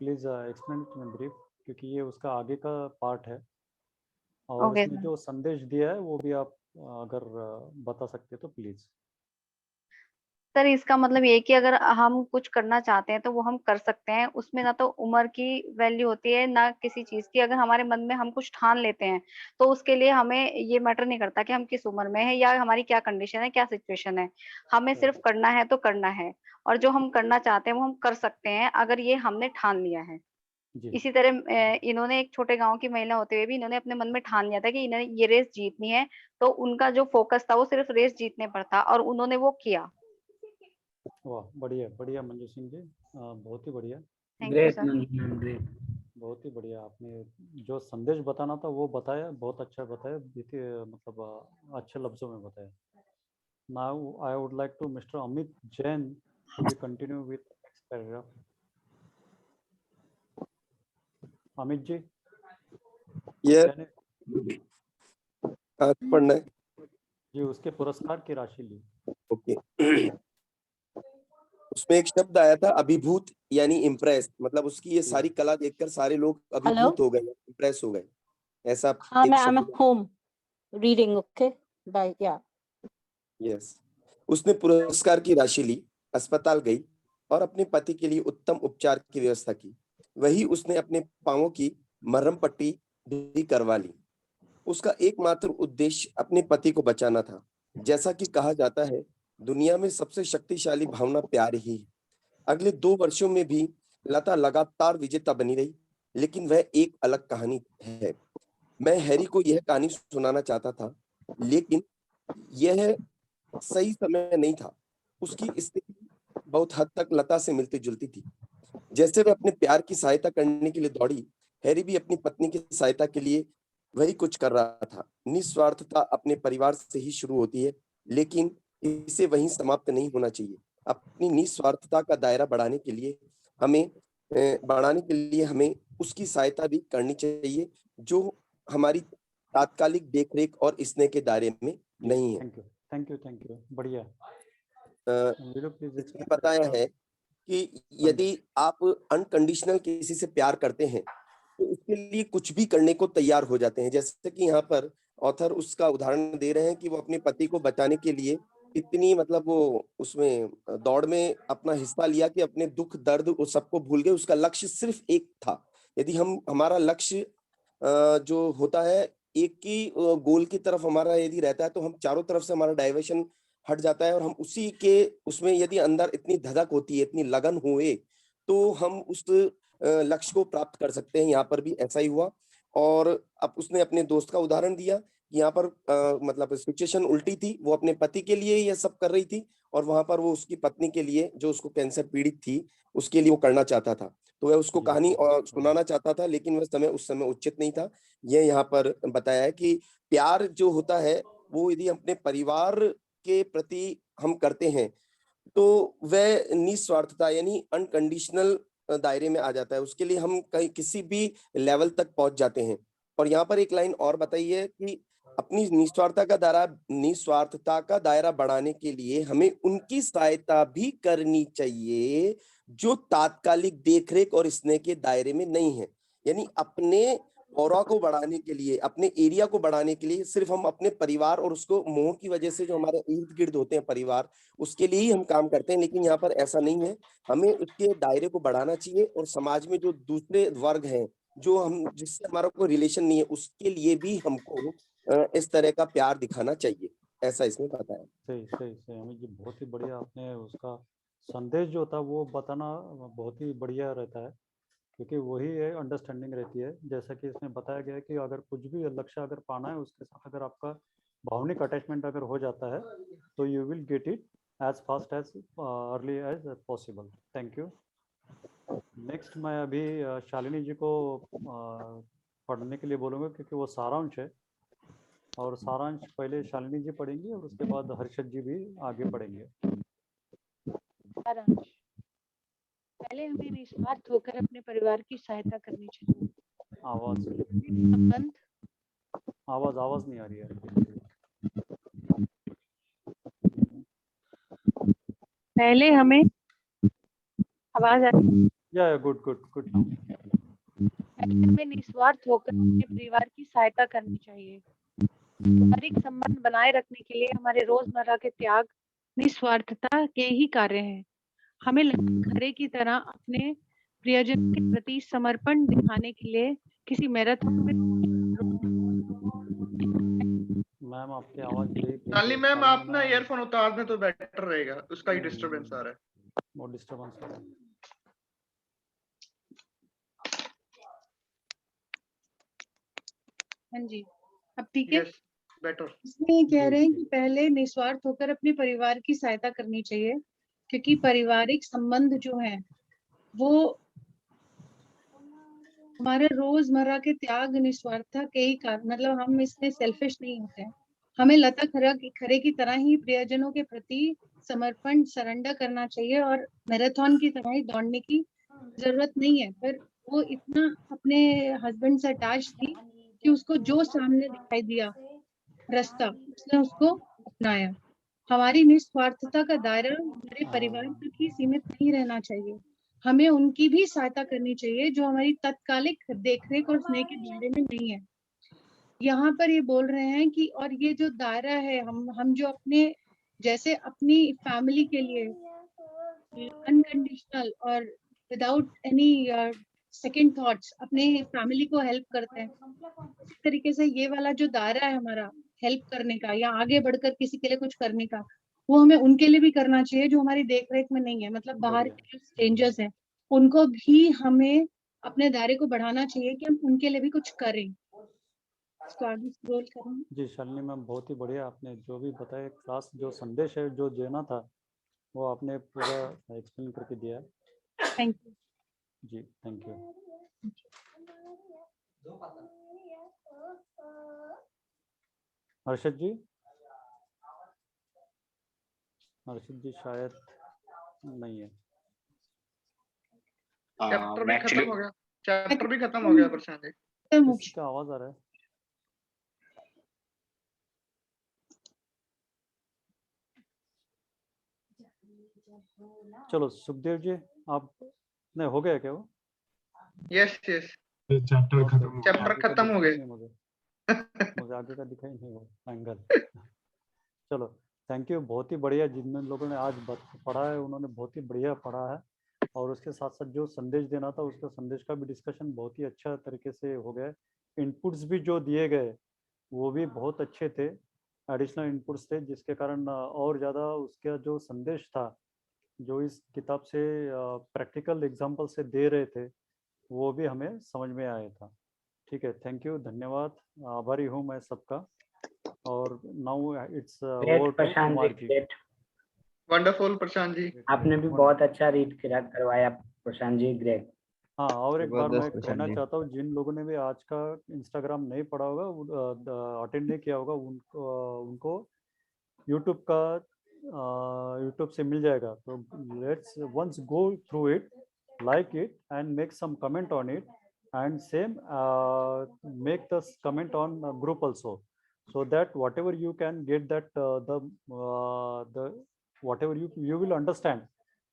please explain it in brief, क्योंकि ये उसका आगे का पार्ट है और ओके उसमें सर। जो संदेश दिया है वो भी आप अगर बता सकते तो प्लीज। सर इसका मतलब ये है कि अगर हम कुछ करना चाहते हैं तो वो हम कर सकते हैं। उसमें ना तो उम्र की वैल्यू होती है ना किसी चीज की। अगर हमारे मन में हम कुछ ठान लेते हैं तो उसके लिए हमें ये मैटर नहीं करता कि हम किस उम्र में है या हमारी क्या कंडीशन है, क्या सिचुएशन है। हमें सिर्फ करना है तो करना है, और जो हम करना चाहते हैं वो हम कर सकते हैं अगर ये हमने ठान लिया है। इसी तरह इन्होंने एक छोटे गांव की महिला होते हुए भी इन्होंने अपने मन में ठान लिया था कि इन्हें ये रेस जीतनी है, तो उनका जो फोकस था वो सिर्फ रेस जीतने पर था और उन्होंने वो किया। वाह, बढ़िया बढ़िया मंजू सिंह जी, बहुत ही बढ़िया। ग्रेट ग्रेट, बहुत ही बढ़िया। आपने जो संदेश बताना था वो बताया, बहुत अच्छा बताया, मतलब अच्छे लफ्जों में बताया। Now I would like to mister Amit Jain to be continue with next paragraph. Amit ji, पढ़ना है जी, उसके पुरस्कार की राशि ली। ओके। उसमें एक शब्द आया था अभिभूत, यानी इम्प्रेस, मतलब उसकी ये सारी कला देखकर सारे लोग अभिभूत हो गए, इम्प्रेस हो गए, ऐसा हाँ, एक मैं I'm शब्द। home reading, okay? Bye, yeah. Yes. उसने पुरस्कार की राशि ली, अस्पताल गई और अपने पति के लिए उत्तम उपचार की व्यवस्था की। वही उसने अपने पांवों की मरहम पट्टी भी करवा ली। उसका एकमात्र उद्देश्य अपने पति को बचाना था। जैसा कि कहा जाता है, दुनिया में सबसे शक्तिशाली भावना प्यार ही है। अगले 2 वर्षों में भी लता लगातार विजेता बनी रही, लेकिन वह एक अलग कहानी है। मैं हैरी को यह कहानी सुनाना चाहता था, लेकिन यह सही समय नहीं था। उसकी स्थिति बहुत हद तक लता से मिलती जुलती थी। जैसे वह अपने प्यार की सहायता करने के लिए दौड़ी, हैरी भी अपनी पत्नी की सहायता के लिए वही कुछ कर रहा था। निस्वार्थता अपने परिवार से ही शुरू होती है, लेकिन इसे वहीं समाप्त नहीं होना चाहिए। अपनी निस्वार्थता का दायरा बढ़ाने के लिए हमें उसकी सहायता भी करनी चाहिए, जो हमारी तात्कालिक देखरेख और स्नेह के दायरे में नहीं है। थैंक यू, बढ़िया। इसमें बताया है कि यदि आप अनकंडीशनल किसी से प्यार करते हैं तो उसके लिए कुछ भी करने को तैयार हो जाते हैं। जैसे कि यहाँ पर ऑथर उसका उदाहरण दे रहे हैं कि वो अपने पति को बचाने के लिए इतनी, मतलब वो उसमें दौड़ में अपना हिस्सा लिया कि अपने दुख दर्द उस सबको भूल गए। उसका लक्ष्य सिर्फ एक था। यदि हमारा लक्ष्य जो होता है एक ही गोल की तरफ हमारा यदि रहता है, तो हम चारों तरफ से हमारा डाइवर्शन हट जाता है और हम उसी के उसमें यदि अंदर इतनी धधक होती है, इतनी लगन हुए, तो हम उस लक्ष्य को प्राप्त कर सकते हैं। यहाँ पर भी ऐसा ही हुआ। और अब उसने अपने दोस्त का उदाहरण दिया कि यहाँ पर मतलब सिचुएशन उल्टी थी। वो अपने पति के लिए यह सब कर रही थी और वहां पर वो उसकी पत्नी के लिए, जो उसको कैंसर पीड़ित थी, उसके लिए वो करना चाहता था। तो वह उसको कहानी सुनाना चाहता था, लेकिन वह उस समय उचित नहीं था। यह यहाँ पर बताया है कि प्यार जो होता है वो यदि अपने परिवार के प्रति हम करते हैं तो वह निस्वार्थता यानी अनकंडीशनल दायरे में आ जाता है। उसके लिए हम कहीं किसी भी लेवल तक पहुंच जाते हैं। और यहाँ पर एक लाइन और बताई है कि अपनी निस्वार्थता का दायरा बढ़ाने के लिए हमें उनकी सहायता भी करनी चाहिए जो तात्कालिक देखरेख और स्नेह के दायरे में नहीं है। यानी अपने ऑरा को बढ़ाने के लिए, अपने एरिया को बढ़ाने के लिए सिर्फ हम अपने परिवार और उसको मोह की वजह से जो हमारे इर्द गिर्द होते हैं परिवार, उसके लिए ही हम काम करते हैं, लेकिन यहाँ पर ऐसा नहीं है। हमें उसके दायरे को बढ़ाना चाहिए और समाज में जो दूसरे वर्ग हैं जो हम जिससे हमारा कोई रिलेशन नहीं है उसके लिए भी हमको इस तरह का प्यार दिखाना चाहिए, ऐसा इसमें बताया। सही सही सही अमित जी, बहुत ही बढ़िया आपने उसका संदेश जो था वो बताना बहुत ही बढ़िया रहता है, क्योंकि वही है अंडरस्टैंडिंग रहती है। जैसा कि इसमें बताया गया है कि अगर कुछ भी लक्ष्य अगर पाना है उसके साथ अगर आपका भावनिक अटैचमेंट अगर हो जाता है तो you will get it as fast as early as possible. Thank you. Next मैं अभी शालिनी जी को पढ़ने के लिए बोलूँगा, क्योंकि वो सारांश है और सारांश पहले शालिनी जी पढ़ेंगी और उसके बाद हर्षद जी भी आगे पढ़ेंगे। सारांश। पहले हमें निस्वार्थ होकर अपने परिवार की सहायता करनी चाहिए। आवाज आवाज नहीं आ रही है। पहले हमें आवाज आ रही है? या गुड गुड गुड। पहले हमें निस्वार्थ होकर अपने परिवार की सहायता करनी चाहिए। पारिवारिक संबंध बनाए रखने के लिए हमारे रोजमर्रा के त्याग निस्वार्थता के ही कार्य हैं। हमें खरे की तरह अपने प्रियजन के प्रति समर्पण दिखाने के लिए किसी मैराथन में। मैम आपकी आवाज शालिनी मैम आप ना ईयरफोन उतार दें तो बेटर रहेगा, उसका ही डिस्टरबेंस आ रहा है। वो डिस्टरबेंस आ रहा है। हाँ जी, अब ठीक है। बेटर। इसमें ये कह रहे हैं कि पहले निस्वार्थ होकर अपने परिवार की सहायता करनी चाहिए, क्योंकि पारिवारिक संबंध जो है वो हमारे रोजमर्रा के त्याग निस्वार्थता के ही कारण, मतलब हम इसमें सेल्फिश नहीं होते हैं। हमें लता खरे की तरह ही प्रियजनों के प्रति समर्पण सरेंडर करना चाहिए और मैराथन की तरह ही दौड़ने की जरूरत नहीं है। पर वो इतना अपने हस्बैंड से अटैच थी कि उसको जो सामने दिखाई दिया रास्ता उसने उसको अपनाया। हमारी निस्वार्थता का दायरा हमारे परिवार तक ही सीमित नहीं रहना चाहिए। हमें उनकी भी सहायता करनी चाहिए जो हमारी तत्कालिक देखरेख और स्नेह के दायरे में नहीं है। यहाँ पर ये बोल रहे हैं कि और ये जो दायरा है हम जो अपने जैसे अपनी फैमिली के लिए अनकंडीशनल और विदाउट एनी सेकंड थॉट्स अपने फैमिली को हेल्प करते हैं, इस तरीके से ये वाला जो दायरा है हमारा हेल्प करने का या आगे बढ़कर किसी के लिए कुछ करने का, वो हमें उनके लिए भी करना चाहिए जो हमारी देखरेख में नहीं है। मतलब बाहर के जो स्ट्रेंजर्स हैं उनको भी हमें अपने दायरे को बढ़ाना चाहिए कि हम उनके लिए भी कुछ करें। इसको आगे स्क्रॉल करें। जी शालिनी मैम, बहुत ही बढ़िया आपने जो भी बताया, क्लास जो संदेश है जो देना था वो आपने पूरा एक्सप्लेन करके दिया। थैंक यू जी, थैंक यू। हर्षद जी, हर्षद जी शायद नहीं है। चैप्टर भी खत्म हो गया, चैप्टर भी खत्म हो गया प्रशांत जी। किसका आवाज आ रहा है? चलो सुखदेव जी, आप नहीं हो गया क्या वो? यस यस, चैप्टर खत्म हो गए। मुझे आगे का दिखाई नहीं वो एंगल। चलो थैंक यू, बहुत ही बढ़िया। जिन लोगों ने आज पढ़ा है उन्होंने बहुत ही बढ़िया पढ़ा है, और उसके साथ साथ जो संदेश देना था उसका संदेश का भी डिस्कशन बहुत ही अच्छा तरीके से हो गया। इनपुट्स भी जो दिए गए वो भी बहुत अच्छे थे, एडिशनल इनपुट्स थे, जिसके कारण और ज़्यादा उसका जो संदेश था जो इस किताब से प्रैक्टिकल एग्जाम्पल से दे रहे थे वो भी हमें समझ में आया था। ठीक है, थैंक यू, धन्यवाद, आभारी हूँ मैं सबका। और now it's over to Kumar ji. Wonderful Prashant ji, आपने भी बहुत अच्छा रीड करवाया प्रशांत जी, ग्रेट। हाँ, और एक बार मैं कहना चाहता हूँ, जिन लोगों ने भी आज का इंस्टाग्राम नहीं पढ़ा होगा, अटेंड नहीं किया होगा, उनको यूट्यूब का यूट्यूब से मिल जाएगा। तो let's once go through it, like it and make some comment on it, and same make the comment on group also, so that whatever you can get that the whatever you will understand,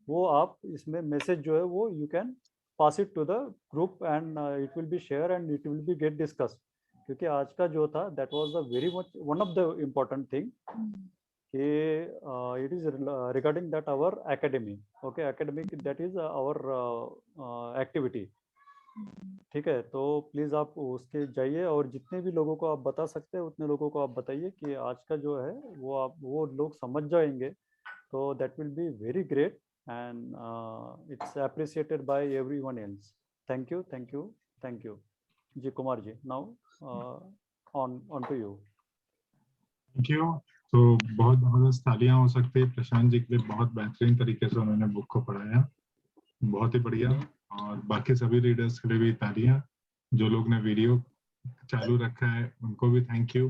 वो आप इसमें message जो है वो you can pass it to the group and it will be shared and it will be get discussed. क्योंकि आज का जो था that was a very much one of the important thing कि it is regarding that our academy, okay, academic that is our activity. ठीक है, तो please आप उसके जाइए और जितने भी लोगों को आप बता सकते हैं उतने लोगों को आप बताइए कि आज का जो है वो लोग समझ जाएंगे, तो that will be very great and it's appreciated by everyone else. Thank you, thank you, thank you. जी Kumar ji, now on to you. Thank you. तो बहुत बहुत तालियां हो सकती है प्रशांत जी के लिए, बहुत बेहतरीन तरीके से उन्होंने बुक को पढ़ाया, बहुत ही बढ़िया. और बाकी सभी रीडर्स के लिए भी तालियां. जो लोग ने वीडियो चालू रखा है उनको भी थैंक यू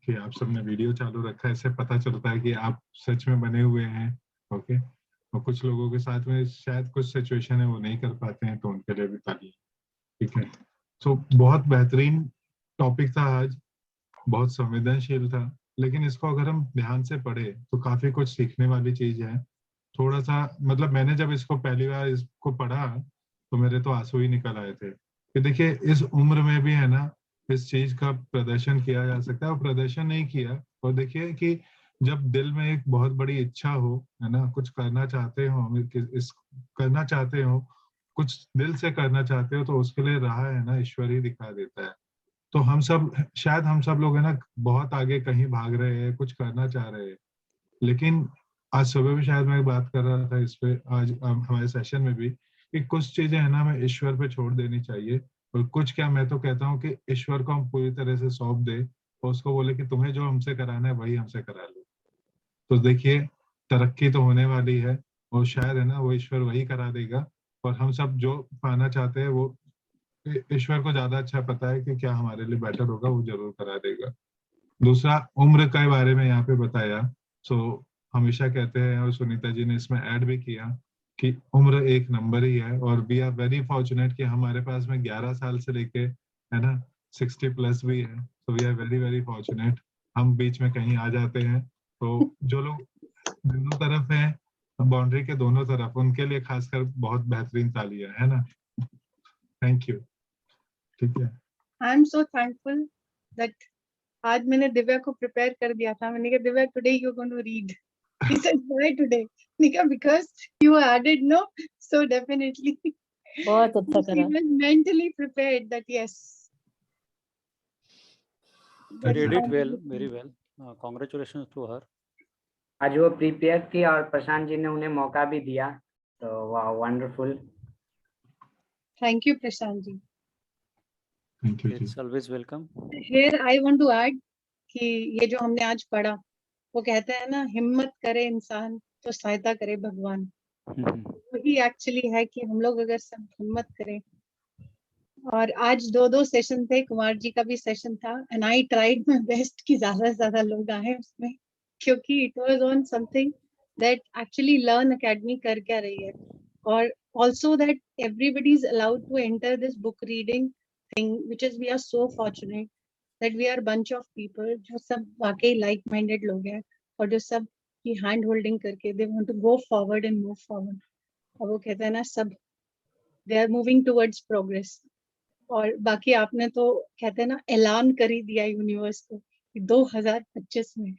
कि आप सबने वीडियो चालू रखा है. इससे पता चलता है कि आप सच में बने हुए हैं. ओके. और कुछ लोगों के साथ में शायद कुछ सिचुएशन है वो नहीं कर पाते हैं, तो उनके लिए भी तालियां. ठीक है. तो बहुत बेहतरीन टॉपिक था आज, बहुत संवेदनशील था, लेकिन इसको अगर हम ध्यान से पढ़े तो काफी कुछ सीखने वाली चीज है. थोड़ा सा मतलब मैंने जब इसको पहली बार इसको पढ़ा तो मेरे तो आंसू ही निकल आए थे कि देखिए इस उम्र में भी है ना इस चीज का प्रदर्शन किया जा सकता है, और प्रदर्शन नहीं किया. और देखिए कि जब दिल में एक बहुत बड़ी इच्छा हो, है ना, कुछ करना चाहते हो, इस करना चाहते हो, कुछ दिल से करना चाहते हो, तो उसके लिए राह है ना ईश्वर ही दिखा देता है. तो हम सब शायद हम सब लोग है ना बहुत आगे कहीं भाग रहे हैं, कुछ करना चाह रहे हैं, लेकिन आज सुबह भी शायद मैं बात कर रहा था इस पे, आज हमारे सेशन में भी, कि कुछ चीजें है ना हमें ईश्वर पे छोड़ देनी चाहिए, और कुछ क्या मैं तो कहता हूँ कि ईश्वर को हम पूरी तरह से सौंप दे और उसको बोले कि तुम्हें जो हमसे कराना है वही हमसे करा लो. तो देखिए तरक्की तो होने वाली है, और शायद है ना वो ईश्वर वही करा देगा, और हम सब जो पाना चाहते हैं वो ईश्वर को ज्यादा अच्छा पता है कि क्या हमारे लिए बेटर होगा, वो जरूर करा देगा. दूसरा, उम्र के बारे में यहाँ पे बताया. सो हमेशा कहते हैं, और सुनीता जी ने इसमें ऐड भी किया कि उम्र एक नंबर ही है, और वी आर वेरी फॉर्चुनेट कि हमारे पास में 11 साल से लेके है ना 60 प्लस भी है. तो we are very very fortunate. हम बीच में कहीं आ जाते हैं, तो जो लोग दोनों तरफ हैं, बाउंड्री के दोनों तरफ, उनके लिए खासकर बहुत बेहतरीन तालियां, है ना. Thank you. ठीक है. I am so thankful that आज मैंने दिव्या को प्रिपेयर कर दिया था. मैंने कहा Divya today you are going to read. He said why today? Nika, because you added no, so definitely. बहुत अच्छा करा. She was mentally prepared that yes. She did it well, very well. Congratulations to her. आज वो prepare थी और प्रशांत जी ने उन्हें मौका भी दिया, तो वाह, wonderful. Thank you, Prashant ji. Thank you. It's always welcome. Here I want to add कि ये जो हमने आज पढ़ा, वो कहते हैं ना, हिम्मत करे इंसान तो सहायता करे भगवान. वही एक्चुअली है कि हम लोग अगर सब हिम्मत करें. और आज 2 सेशन थे, कुमार जी का भी सेशन था, and I tried my best कि ज्यादा से ज्यादा लोग आए उसमें, क्योंकि it was on something that actually learn academy कर क्या रही है, और also that everybody is allowed to enter this book reading thing, which is we are so fortunate that we are a bunch of people जो सब वाकई like minded लोग हैं, और जो सब की hand holding करके they want to go forward and move forward. और वो कहते हैं ना, सब they are moving towards progress. और बाकी आपने तो कहते हैं ना ऐलान कर ही दिया यूनिवर्स को कि 2025 में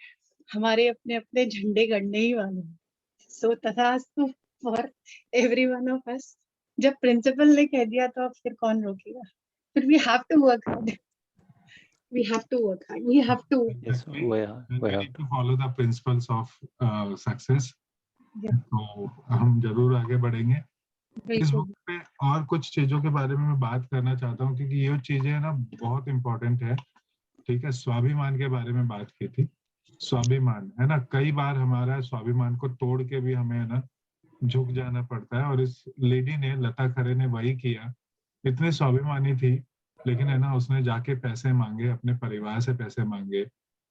हमारे अपने अपने झंडे गड़ने ही वाले हैं. So तथास्तु for every one of us. जब प्रिंसिपल ने कह दिया तो अब फिर कौन रोकेगा. But we have to work hard. We have to work hard. We have to. Yes, we need to follow the principles of success. तो हम जरूर आगे बढ़ेंगे. इस बुक पे और कुछ चीजों के बारे में मैं बात करना चाहता हूँ, क्योंकि ये चीजें है ना बहुत इम्पोर्टेंट है. ठीक है. स्वाभिमान के बारे में बात की थी. स्वाभिमान है ना, कई बार हमारा स्वाभिमान को तोड़ के भी हमें है ना झुक जाना पड़ता है, और इस लेडी ने, लता खरे ने वही किया. इतनी स्वाभिमानी थी, लेकिन है ना उसने जाके पैसे मांगे, अपने परिवार से पैसे मांगे,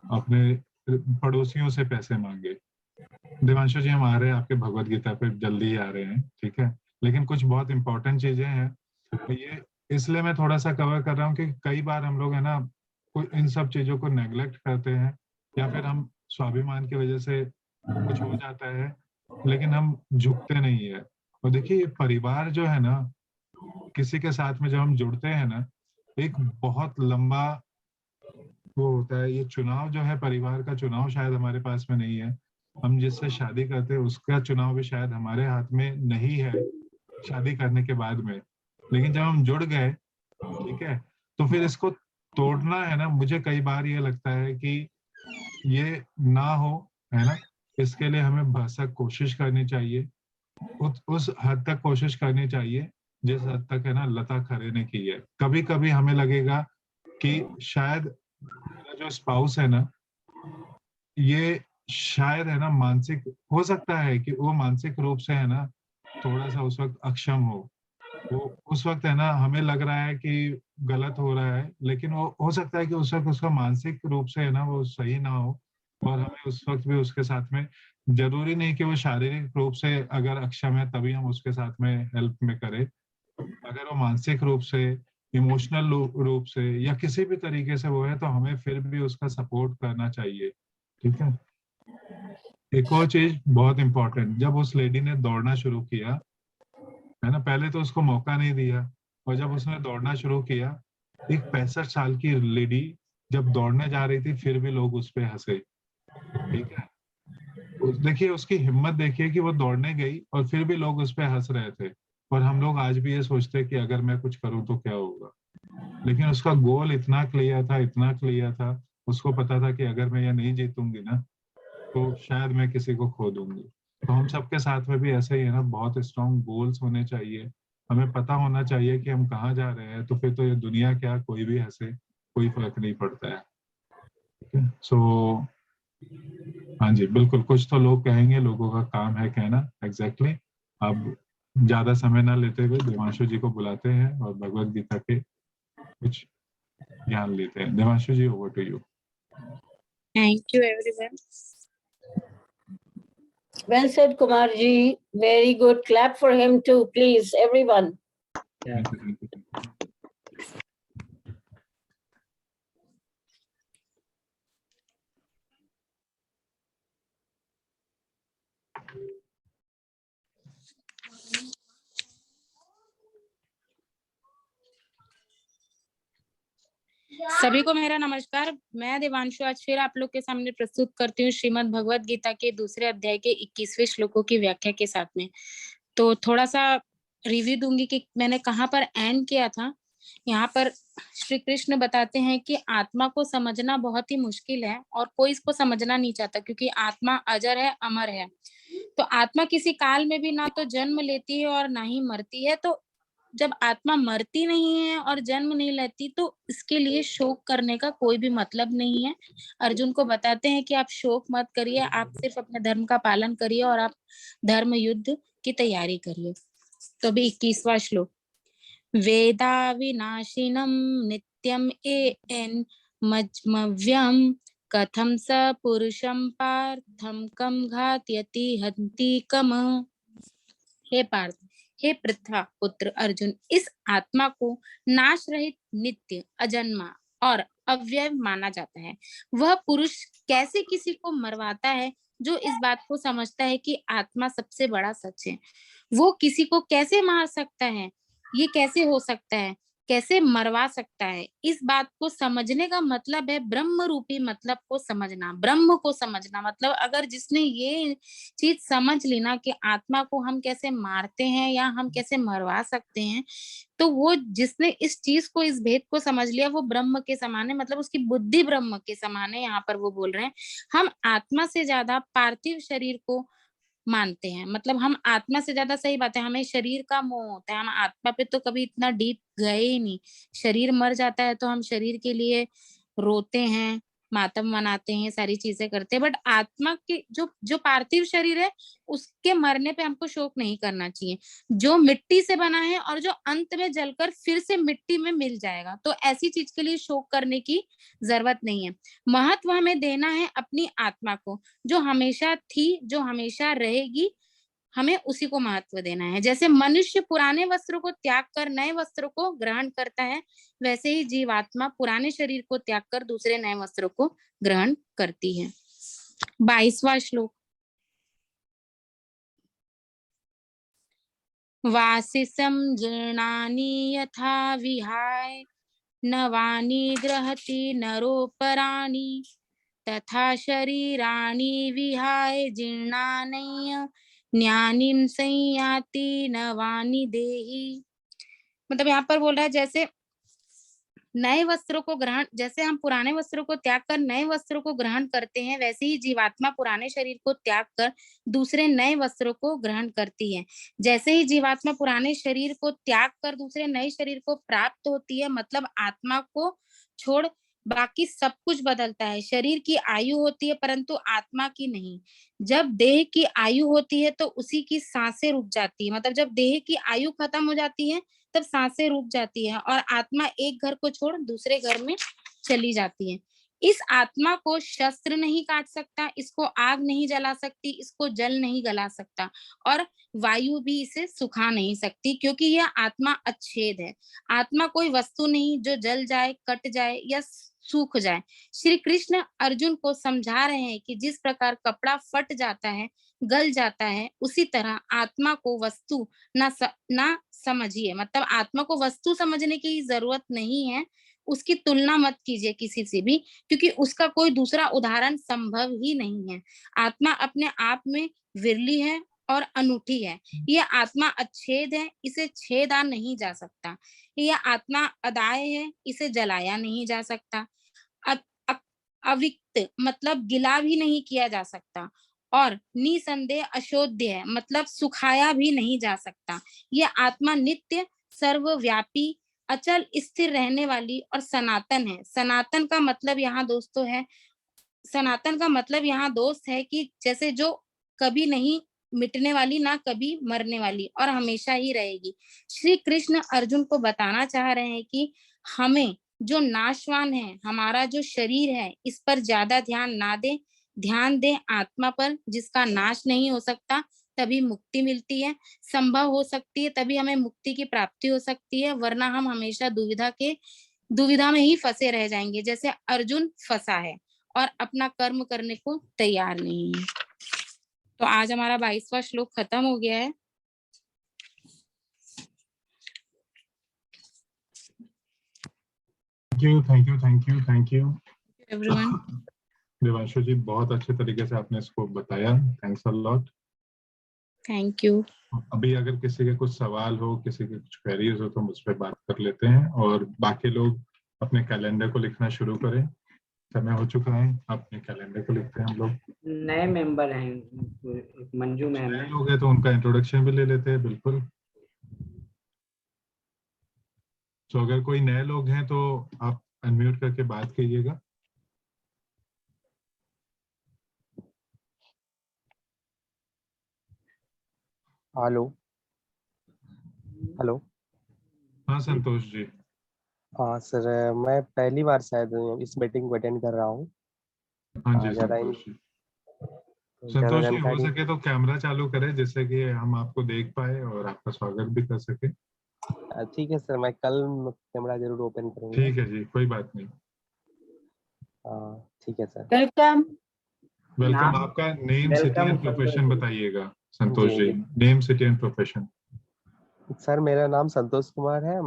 अपने पड़ोसियों से पैसे मांगे. देवांशु जी हम आ रहे हैं आपके भगवत गीता पे, जल्दी ही आ रहे हैं. ठीक है. लेकिन कुछ बहुत इंपॉर्टेंट चीजें हैं, ये इसलिए मैं थोड़ा सा कवर कर रहा हूँ कि कई बार हम लोग है ना इन सब चीजों को नेग्लेक्ट करते हैं, या फिर हम स्वाभिमान की वजह से कुछ हो जाता है, लेकिन हम झुकते नहीं है. और देखिए परिवार जो है ना, किसी के साथ में जब हम जुड़ते हैं ना, एक बहुत लंबा वो होता है। ये चुनाव जो है, परिवार का चुनाव शायद हमारे पास में नहीं है, हम जिससे शादी करते हैं उसका चुनाव भी शायद हमारे हाथ में नहीं है शादी करने के बाद में, लेकिन जब हम जुड़ गए, ठीक है, तो फिर इसको तोड़ना है ना, मुझे कई बार ये लगता है कि ये ना हो, है ना, इसके लिए हमें भरसक कोशिश करनी चाहिए, उस हद तक कोशिश करनी चाहिए जिस हद तक है ना लता खरे ने की है। कभी कभी हमें लगेगा कि शायद मेरा जो स्पाउस है ना, ये शायद है ना मानसिक, हो सकता है कि वो मानसिक रूप से है ना थोड़ा सा उस वक्त अक्षम हो, वो उस वक्त है ना हमें लग रहा है कि गलत हो रहा है, लेकिन वो हो सकता है कि उस वक्त उसका मानसिक रूप से है ना वो सही ना हो, और हमें उस वक्त भी उसके साथ में, जरूरी नहीं कि वो शारीरिक रूप से अगर अक्षम है तभी हम उसके साथ में हेल्प में करें, अगर वो मानसिक रूप से, इमोशनल रूप से या किसी भी तरीके से वो है, तो हमें फिर भी उसका सपोर्ट करना चाहिए, ठीक है। एक और चीज बहुत इंपॉर्टेंट, जब उस लेडी ने दौड़ना शुरू किया है ना, पहले तो उसको मौका नहीं दिया, और जब उसने दौड़ना शुरू किया, एक 65 साल की लेडी जब दौड़ने जा रही थी फिर भी लोग उस पे हंसे, ठीक है। देखिए उसकी हिम्मत देखिए कि वो दौड़ने गई और फिर भी लोग उस पे हंस रहे थे, और हम लोग आज भी ये सोचते हैं कि अगर मैं कुछ करूं तो क्या होगा, लेकिन उसका गोल इतना क्लियर था, इतना क्लियर था, उसको पता था कि अगर मैं ये नहीं जीतूंगी ना तो शायद मैं किसी को खो दूंगी। तो हम सबके साथ में भी ऐसा ही है ना, बहुत स्ट्रॉन्ग गोल्स होने चाहिए, हमें पता होना चाहिए कि हम कहाँ जा रहे हैं, तो फिर तो ये दुनिया क्या, कोई भी हंसे, कोई फर्क नहीं पड़ता है, ठीक है। सो हाँ जी, बिल्कुल, कुछ तो लोग कहेंगे, लोगों का काम है कहना, एग्जैक्टली। अब ज्यादा समय ना लेते हुए देवांशु जी को बुलाते हैं और भगवत गीता के कुछ ज्ञान लेते हैं। Devanshu ji, over to you. Thank you, everyone. Well said, Kumar ji. Very good. Clap for him too, please, everyone. Thank you, thank you. सभी को मेरा नमस्कार। मैं देवांशु आज फिर आप लोग के सामने प्रस्तुत करती हूँ श्रीमद् भगवत गीता के दूसरे अध्याय के 21वें श्लोकों की व्याख्या के साथ में। तो थोड़ा सा रिव्यू दूंगी कि मैंने कहाँ पर एंड किया था। यहाँ पर श्री कृष्ण बताते हैं कि आत्मा को समझना बहुत ही मुश्किल है और कोई इसको समझना नहीं चाहता, क्योंकि आत्मा अजर है, अमर है। तो आत्मा किसी काल में भी ना तो जन्म लेती है और ना ही मरती है। तो जब आत्मा मरती नहीं है और जन्म नहीं लेती तो इसके लिए शोक करने का कोई भी मतलब नहीं है। अर्जुन को बताते हैं कि आप शोक मत करिए, आप सिर्फ अपने धर्म का पालन करिए और आप धर्म युद्ध की तैयारी करिए। तो भी 21वां श्लोक, वेदा विनाशिनम नित्यम एन मज्मव्यम कथम स पुरुषम पार्थम कम घातयति हन्ति कम। हे पार्थ, हे पृथा पुत्र अर्जुन, इस आत्मा को नाश रहित, नित्य, अजन्मा और अव्यय माना जाता है। वह पुरुष कैसे किसी को मरवाता है जो इस बात को समझता है कि आत्मा सबसे बड़ा सच है। वो किसी को कैसे मार सकता है, ये कैसे हो सकता है, कैसे मरवा सकता है। इस बात को समझने का मतलब है ब्रह्म रूपी मतलब को समझना, ब्रह्म को समझना। मतलब अगर जिसने ये चीज समझ ली ना कि आत्मा को हम कैसे मारते हैं या हम कैसे मरवा सकते हैं, तो वो जिसने इस चीज को, इस भेद को समझ लिया, वो ब्रह्म के समान है। मतलब उसकी बुद्धि ब्रह्म के समान है। यहाँ पर वो बोल रहे हैं हम आत्मा से ज्यादा पार्थिव शरीर को मानते हैं। मतलब हम आत्मा से ज्यादा, सही बात है, हमें शरीर का मोह होता है, हम आत्मा पे तो कभी इतना डीप गए ही नहीं। शरीर मर जाता है तो हम शरीर के लिए रोते हैं, मातम मनाते हैं, सारी चीजें करते हैं। बट आत्मा की जो पार्थिव शरीर है, उसके मरने पे हमको शोक नहीं करना चाहिए। जो मिट्टी से बना है और जो अंत में जलकर फिर से मिट्टी में मिल जाएगा, तो ऐसी चीज के लिए शोक करने की जरूरत नहीं है। महत्व हमें देना है अपनी आत्मा को, जो हमेशा थी, जो हमेशा रहेगी, हमें उसी को महत्व देना है। जैसे मनुष्य पुराने वस्त्रों को त्याग कर नए वस्त्रों को ग्रहण करता है, वैसे ही जीवात्मा पुराने शरीर को त्याग कर दूसरे नए वस्त्रों को ग्रहण करती है। 22वां श्लोक, वासिसं जीर्णानि यथा विहाय नवानि गृहति नरोपराणि तथा शरीराणि विहाय जीर्णानि न्यानिं संयाति नवानि देहि। मतलब यहाँ पर बोल रहा है जैसे नए वस्त्रों को ग्रहण, जैसे हम पुराने वस्त्रों को त्याग कर नए वस्त्रों को ग्रहण करते हैं, वैसे ही जीवात्मा पुराने शरीर को त्याग कर दूसरे नए वस्त्रों को ग्रहण करती है। जैसे ही जीवात्मा पुराने शरीर को त्याग कर दूसरे नए शरीर को प्राप्त होती है, मतलब आत्मा को छोड़ बाकी सब कुछ बदलता है। शरीर की आयु होती है परंतु आत्मा की नहीं। जब देह की आयु होती है तो उसी की सांसें रुक जाती है, मतलब जब देह की आयु खत्म हो जाती है तब सांसें रुक जाती है और आत्मा एक घर को छोड़ दूसरे घर में चली जाती है। इस आत्मा को शस्त्र नहीं काट सकता, इसको आग नहीं जला सकती, इसको जल नहीं गला सकता और वायु भी इसे सुखा नहीं सकती, क्योंकि यह आत्मा अच्छेद है। आत्मा कोई वस्तु नहीं जो जल जाए, कट जाए या सूख जाए। श्री कृष्ण अर्जुन को समझा रहे हैं कि जिस प्रकार कपड़ा फट जाता है, गल जाता है, उसी तरह आत्मा को वस्तु ना समझिए। मतलब आत्मा को वस्तु समझने की जरूरत नहीं है, उसकी तुलना मत कीजिए किसी से भी, क्योंकि उसका कोई दूसरा उदाहरण संभव ही नहीं है। आत्मा अपने आप में विरली है और अनूठी है। यह आत्मा अच्छेद है, इसे छेदा नहीं जा सकता। यह आत्मा अदाय है, इसे जलाया नहीं जा सकता। अविक्त मतलब गिला भी नहीं किया जा सकता और निसंदेह अशोध्य है, मतलब सुखाया भी नहीं जा सकता। यह आत्मा नित्य, सर्वव्यापी, अचल, स्थिर रहने वाली और सनातन है। सनातन का मतलब यहाँ दोस्तों है, सनातन का मतलब यहाँ दोस्त है कि जैसे जो कभी नहीं मिटने वाली, ना कभी मरने वाली और हमेशा ही रहेगी। श्री कृष्ण अर्जुन को बताना चाह रहे हैं कि हमें जो नाशवान है, हमारा जो शरीर है, इस पर ज्यादा ध्यान ना दें, ध्यान दें आत्मा पर जिसका नाश नहीं हो सकता, तभी मुक्ति मिलती है, संभव हो सकती है, तभी हमें मुक्ति की प्राप्ति हो सकती है, वरना हम हमेशा दुविधा में ही फंसे रह जाएंगे, जैसे अर्जुन फंसा है और अपना कर्म करने को तैयार नहीं है। तो आज हमारा 22वां श्लोक खत्म हो गया है। Thank you everyone. Devanshu ji, बहुत अच्छे तरीके से आपने इसको बताया, thanks a lot. Thank you. अभी अगर किसी के कुछ सवाल हो, किसी के कुछ क्वेरीज हो तो मुझ पर बात कर लेते हैं, और बाकी लोग अपने कैलेंडर को लिखना शुरू करें। समय हो चुका है, अपने कैलेंडर को लिखते हैं हम लोग। नए मेंबर हैं, मंजू मैम नए है। लोग हैं तो उनका इंट्रोडक्शन भी ले लेते हैं, बिल्कुल। तो अगर कोई नए लोग हैं तो आप अनम्यूट करके बात कीजिएगा। Hello hello. हाँ संतोष जी। हाँ सर, मैं पहली बार शायद इस मीटिंग को अटेंड कर रहा हूँ। हाँ जी ज़्यादा संतोष जी। ज़्यादा संतोष जी, हो जानकारी। सके तो कैमरा चालू करें जिससे कि हम आपको देख पाए और आपका स्वागत भी कर सके। ठीक है सर, मैं कल कैमरा जरूर ओपन करूँगा। ठीक है जी, कोई बात नहीं। ठीक है सर। वेलकम। वेलकम। आपका नेम, सिटी एंड प्रोफेशन बताइएगा Santosh ji. Name, city and profession. Sir मेरा नाम संतोष कुमार है।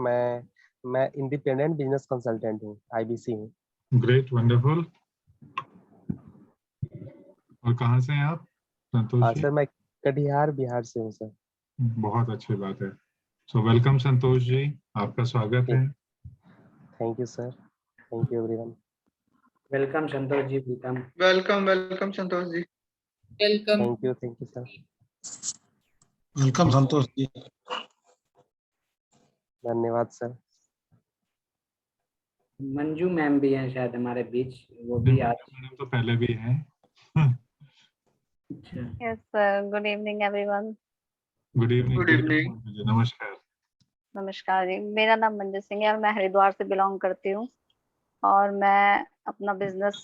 मैं इंडिपेंडेंट बिजनेस कंसल्टेंट हूँ, IBC हूँ। Great, wonderful. और कहाँ से हैं आप संतोष जी? सर मैं कटिहार बिहार से हूँ सर। बहुत अच्छी बात है। सो वेलकम संतोष जी, आपका स्वागत है। Thank you sir, thank you everyone. Welcome Santosh ji, Pritam. Welcome Santosh ji. Welcome. Thank you sir. Welcome Santosh ji. धन्यवाद सर। मंजू मैम भी हैं शायद हमारे बीच, वो भी आज। मैडम तो पहले भी हैं। Yes sir, good evening everyone. Good evening. Good evening. नमस्कार। नमस्कार जी, मेरा नाम मंजू सिंह है और मैं हरिद्वार से बिलोंग करती हूँ और मैं अपना बिजनेस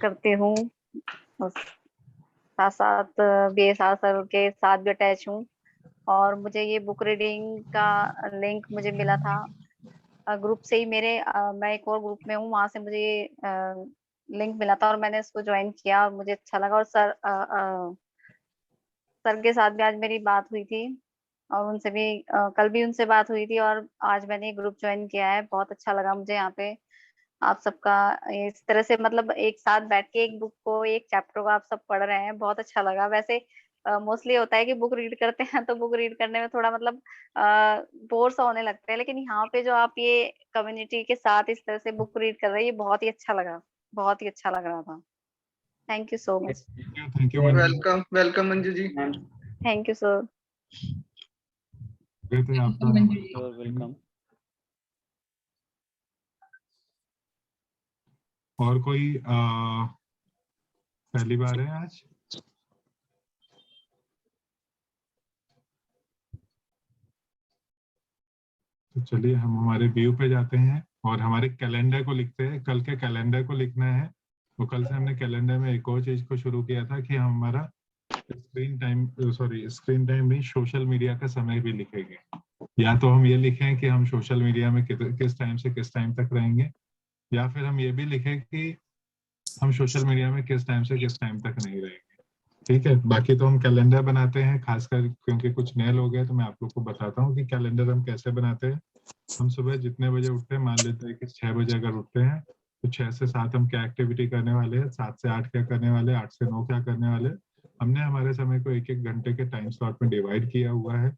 करती हूँ। साथ साथ BSR सर के साथ भी अटैच हूँ और मुझे ये बुक रीडिंग का लिंक मुझे मिला था ग्रुप से ही। मैं एक और ग्रुप में हूँ, वहां से मुझे ये लिंक मिला था और मैंने इसको ज्वाइन किया और मुझे अच्छा लगा। और सर के साथ भी आज मेरी बात हुई थी और उनसे भी कल भी उनसे बात हुई थी और आज मैंने ग्रुप ज्वाइन किया है। बहुत अच्छा लगा मुझे यहाँ पे आप सबका इस तरह से मतलब एक साथ बैठ के एक बुक को, एक चैप्टर को आप सब पढ़ रहे हैं, बहुत अच्छा लगा। वैसे मोस्टली होता है कि बुक रीड करते हैं तो बुक रीड करने में थोड़ा मतलब बोर सा होने लगता है, लेकिन यहाँ पे जो आप ये कम्युनिटी के साथ इस तरह से बुक रीड कर रहे हैं, ये बहुत ही अच्छा लगा, बहुत ही अच्छा लग रहा था। Thank you so much. Thank you welcome welcome Manju ji. Thank you sir. आपका वेलकम। और कोई पहली बार है आज? तो चलिए हम हमारे व्यू पे जाते हैं और हमारे कैलेंडर को लिखते हैं। कल के कैलेंडर को लिखना है। तो कल से हमने कैलेंडर में एक और चीज को शुरू किया था कि हम हमारा स्क्रीन टाइम नहीं, सोशल मीडिया का समय भी लिखेंगे। या तो हम ये लिखें कि हम सोशल मीडिया में किस टाइम से किस टाइम तक रहेंगे, या फिर हम ये भी लिखें कि हम सोशल मीडिया में किस टाइम से किस टाइम तक नहीं रहेंगे। ठीक है, बाकी तो हम कैलेंडर बनाते हैं, खासकर क्योंकि कुछ नए लोग हैं तो मैं आप लोग को बताता हूँ कि कैलेंडर हम कैसे बनाते हैं। हम सुबह जितने बजे उठते हैं, मान लेते हैं कि 6 बजे अगर उठते हैं तो 6 से 7 हम क्या एक्टिविटी करने वाले हैं, 7 से 8 क्या करने वाले, 8 से 9 क्या करने वाले। हमने हमारे समय को एक एक घंटे के टाइम स्लॉट में डिवाइड किया हुआ है।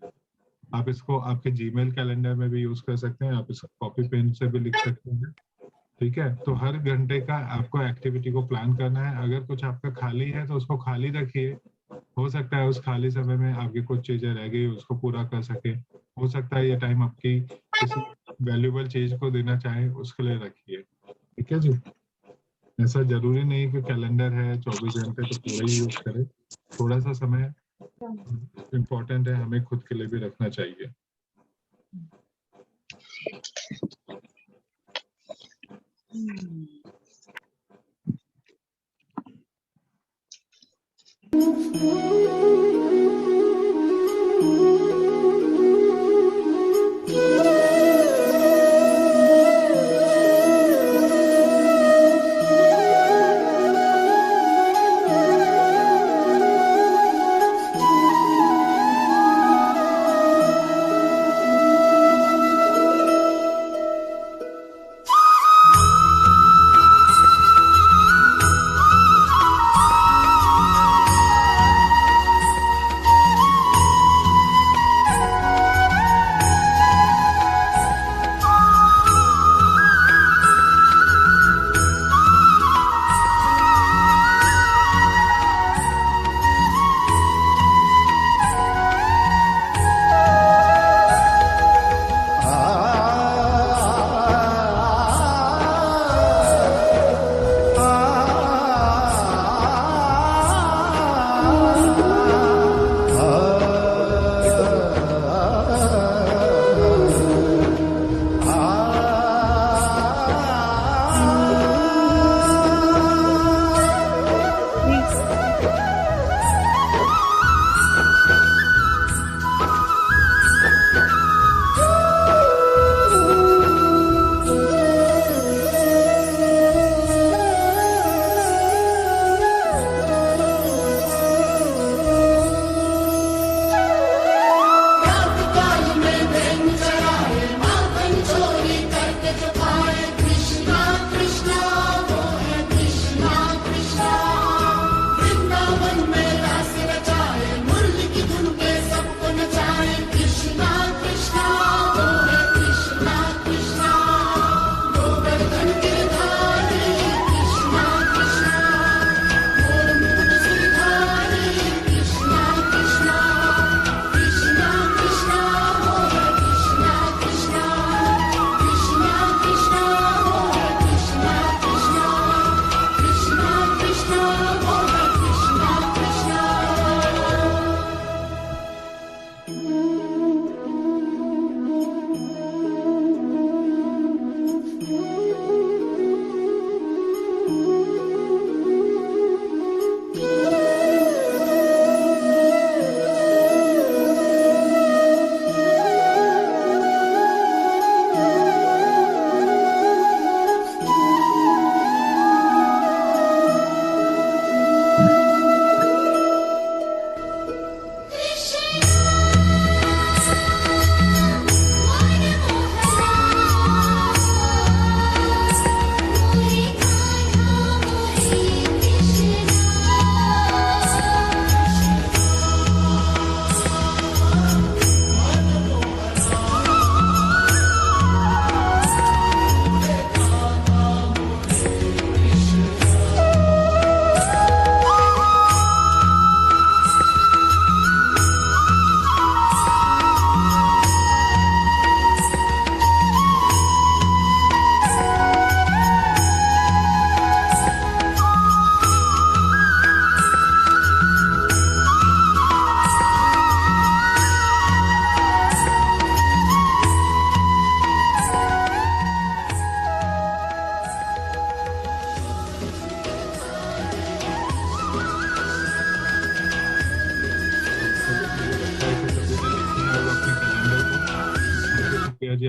आप इसको आपके जीमेल कैलेंडर में भी यूज कर सकते हैं, आप इसको कॉपी पेन से भी लिख सकते हैं। ठीक है, तो हर घंटे का आपको एक्टिविटी को प्लान करना है। अगर कुछ आपका खाली है तो उसको खाली रखिए। हो सकता है उस खाली समय में आपकी कुछ चीजें रह गई, उसको पूरा कर सके। हो सकता है ये टाइम आपकी किसी वैल्यूएबल चीज को देना चाहे, उसके लिए रखिए। ठीक है जी, ऐसा जरूरी नहीं कि कैलेंडर है 24 घंटे तो पूरा ही यूज करें। थोड़ा सा समय इम्पोर्टेंट है, हमें खुद के लिए भी रखना चाहिए।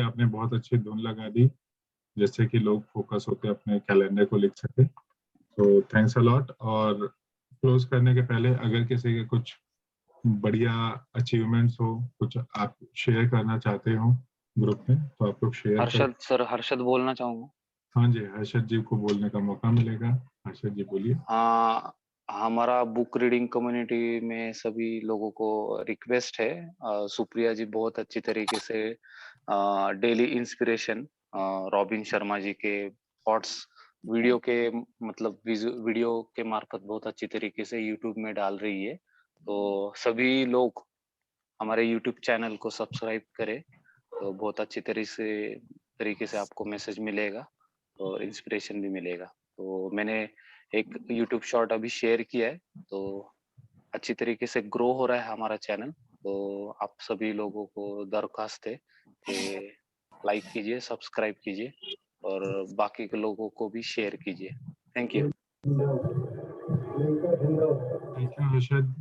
आपने बहुत अच्छी धुन लगा दी, जिससे कि लोग फोकस होते अपने कैलेंडर को लिख सके। तो थैंक्स अ लॉट। और क्लोज करने के पहले अगर किसी के कुछ बढ़िया अचीवमेंट्स हो, कुछ आप शेयर करना चाहते हो ग्रुप में, तो आप लोग शेयर कर। हर्षद सर, हर्षद बोलना चाहूंगा। हाँ जी, हर्षद जी को बोलने का मौका मिलेगा। हर्षद जी बोलिए। हाँ, हमारा बुक रीडिंग कम्युनिटी में सभी लोगों को रिक्वेस्ट है, सुप्रिया जी बहुत अच्छी तरीके से daily inspiration robin Sharma ji के थॉट्स वीडियो के मतलब वीडियो के मार्फत बहुत अच्छी तरीके से यूट्यूब में डाल रही है। तो सभी लोग हमारे यूट्यूब चैनल को सब्सक्राइब करें, तो बहुत अच्छी तरीके से आपको मैसेज मिलेगा और इंस्पिरेशन भी मिलेगा। तो मैंने एक यूट्यूब शॉर्ट अभी शेयर किया है, तो अच्छी तरीके से ग्रो हो रहा है हमारा चैनल। तो आप सभी लोगों को दरख्वास्त है कि लाइक कीजिए, सब्सक्राइब कीजिए और बाकी के लोगों को भी शेयर कीजिए। Thank you. Thank you Harshad.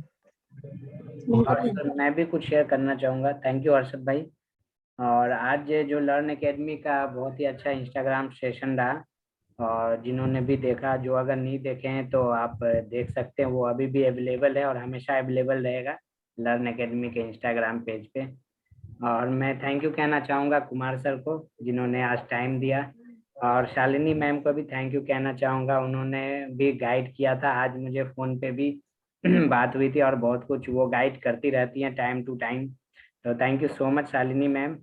और सर मैं भी कुछ शेयर करना चाहूँगा। थैंक यू हर्षद भाई। और आज जो लर्न एकेडमी का बहुत ही अच्छा इंस्टाग्राम सेशन रहा, और जिन्होंने भी देखा, जो अगर नहीं देखे हैं तो आप देख सकते हैं, वो अभी भी अवेलेबल है और हमेशा अवेलेबल रहेगा लर्न एकेडमी के इंस्टाग्राम पेज पे। और मैं थैंक यू कहना चाहूँगा कुमार सर को, जिन्होंने आज टाइम दिया, और शालिनी मैम को भी थैंक यू कहना चाहूँगा, उन्होंने भी गाइड किया था। आज मुझे फ़ोन पे भी बात हुई थी और बहुत कुछ वो गाइड करती रहती हैं टाइम टू टाइम। तो thank you so much Shalini ma'am.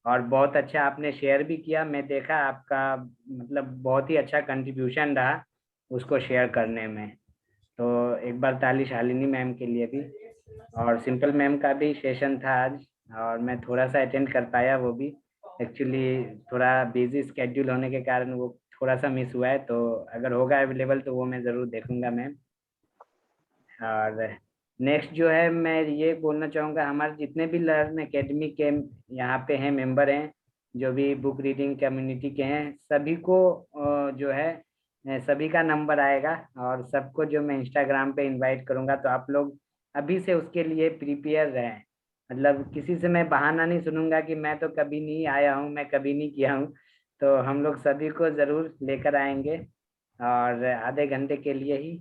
और बहुत अच्छा आपने शेयर भी किया, मैं देखा आपका मतलब बहुत ही अच्छा कंट्रीब्यूशन रहा उसको शेयर करने में। तो एक बार ताली शालिनी मैम के लिए भी। और सिंपल मैम का भी सेशन था आज, और मैं थोड़ा सा अटेंड कर पाया, वो भी एक्चुअली थोड़ा बिजी स्केड्यूल होने के कारण वो थोड़ा सा मिस हुआ है। तो अगर होगा अवेलेबल तो वो मैं ज़रूर देखूंगा मैम। और नेक्स्ट जो है मैं ये बोलना चाहूँगा, हमारे जितने भी लर्न एकेडमी के यहाँ पे हैं मेंबर हैं, जो भी बुक रीडिंग कम्युनिटी के हैं, सभी को जो है सभी का नंबर आएगा, और सबको जो मैं इंस्टाग्राम पे इनवाइट करूँगा। तो आप लोग अभी से उसके लिए प्रिपेयर रहें। मतलब किसी से मैं बहाना नहीं सुनूंगा कि मैं तो कभी नहीं आया हूँ, मैं कभी नहीं किया हूँ। तो हम लोग सभी को ज़रूर लेकर आएंगे, और आधे घंटे के लिए ही,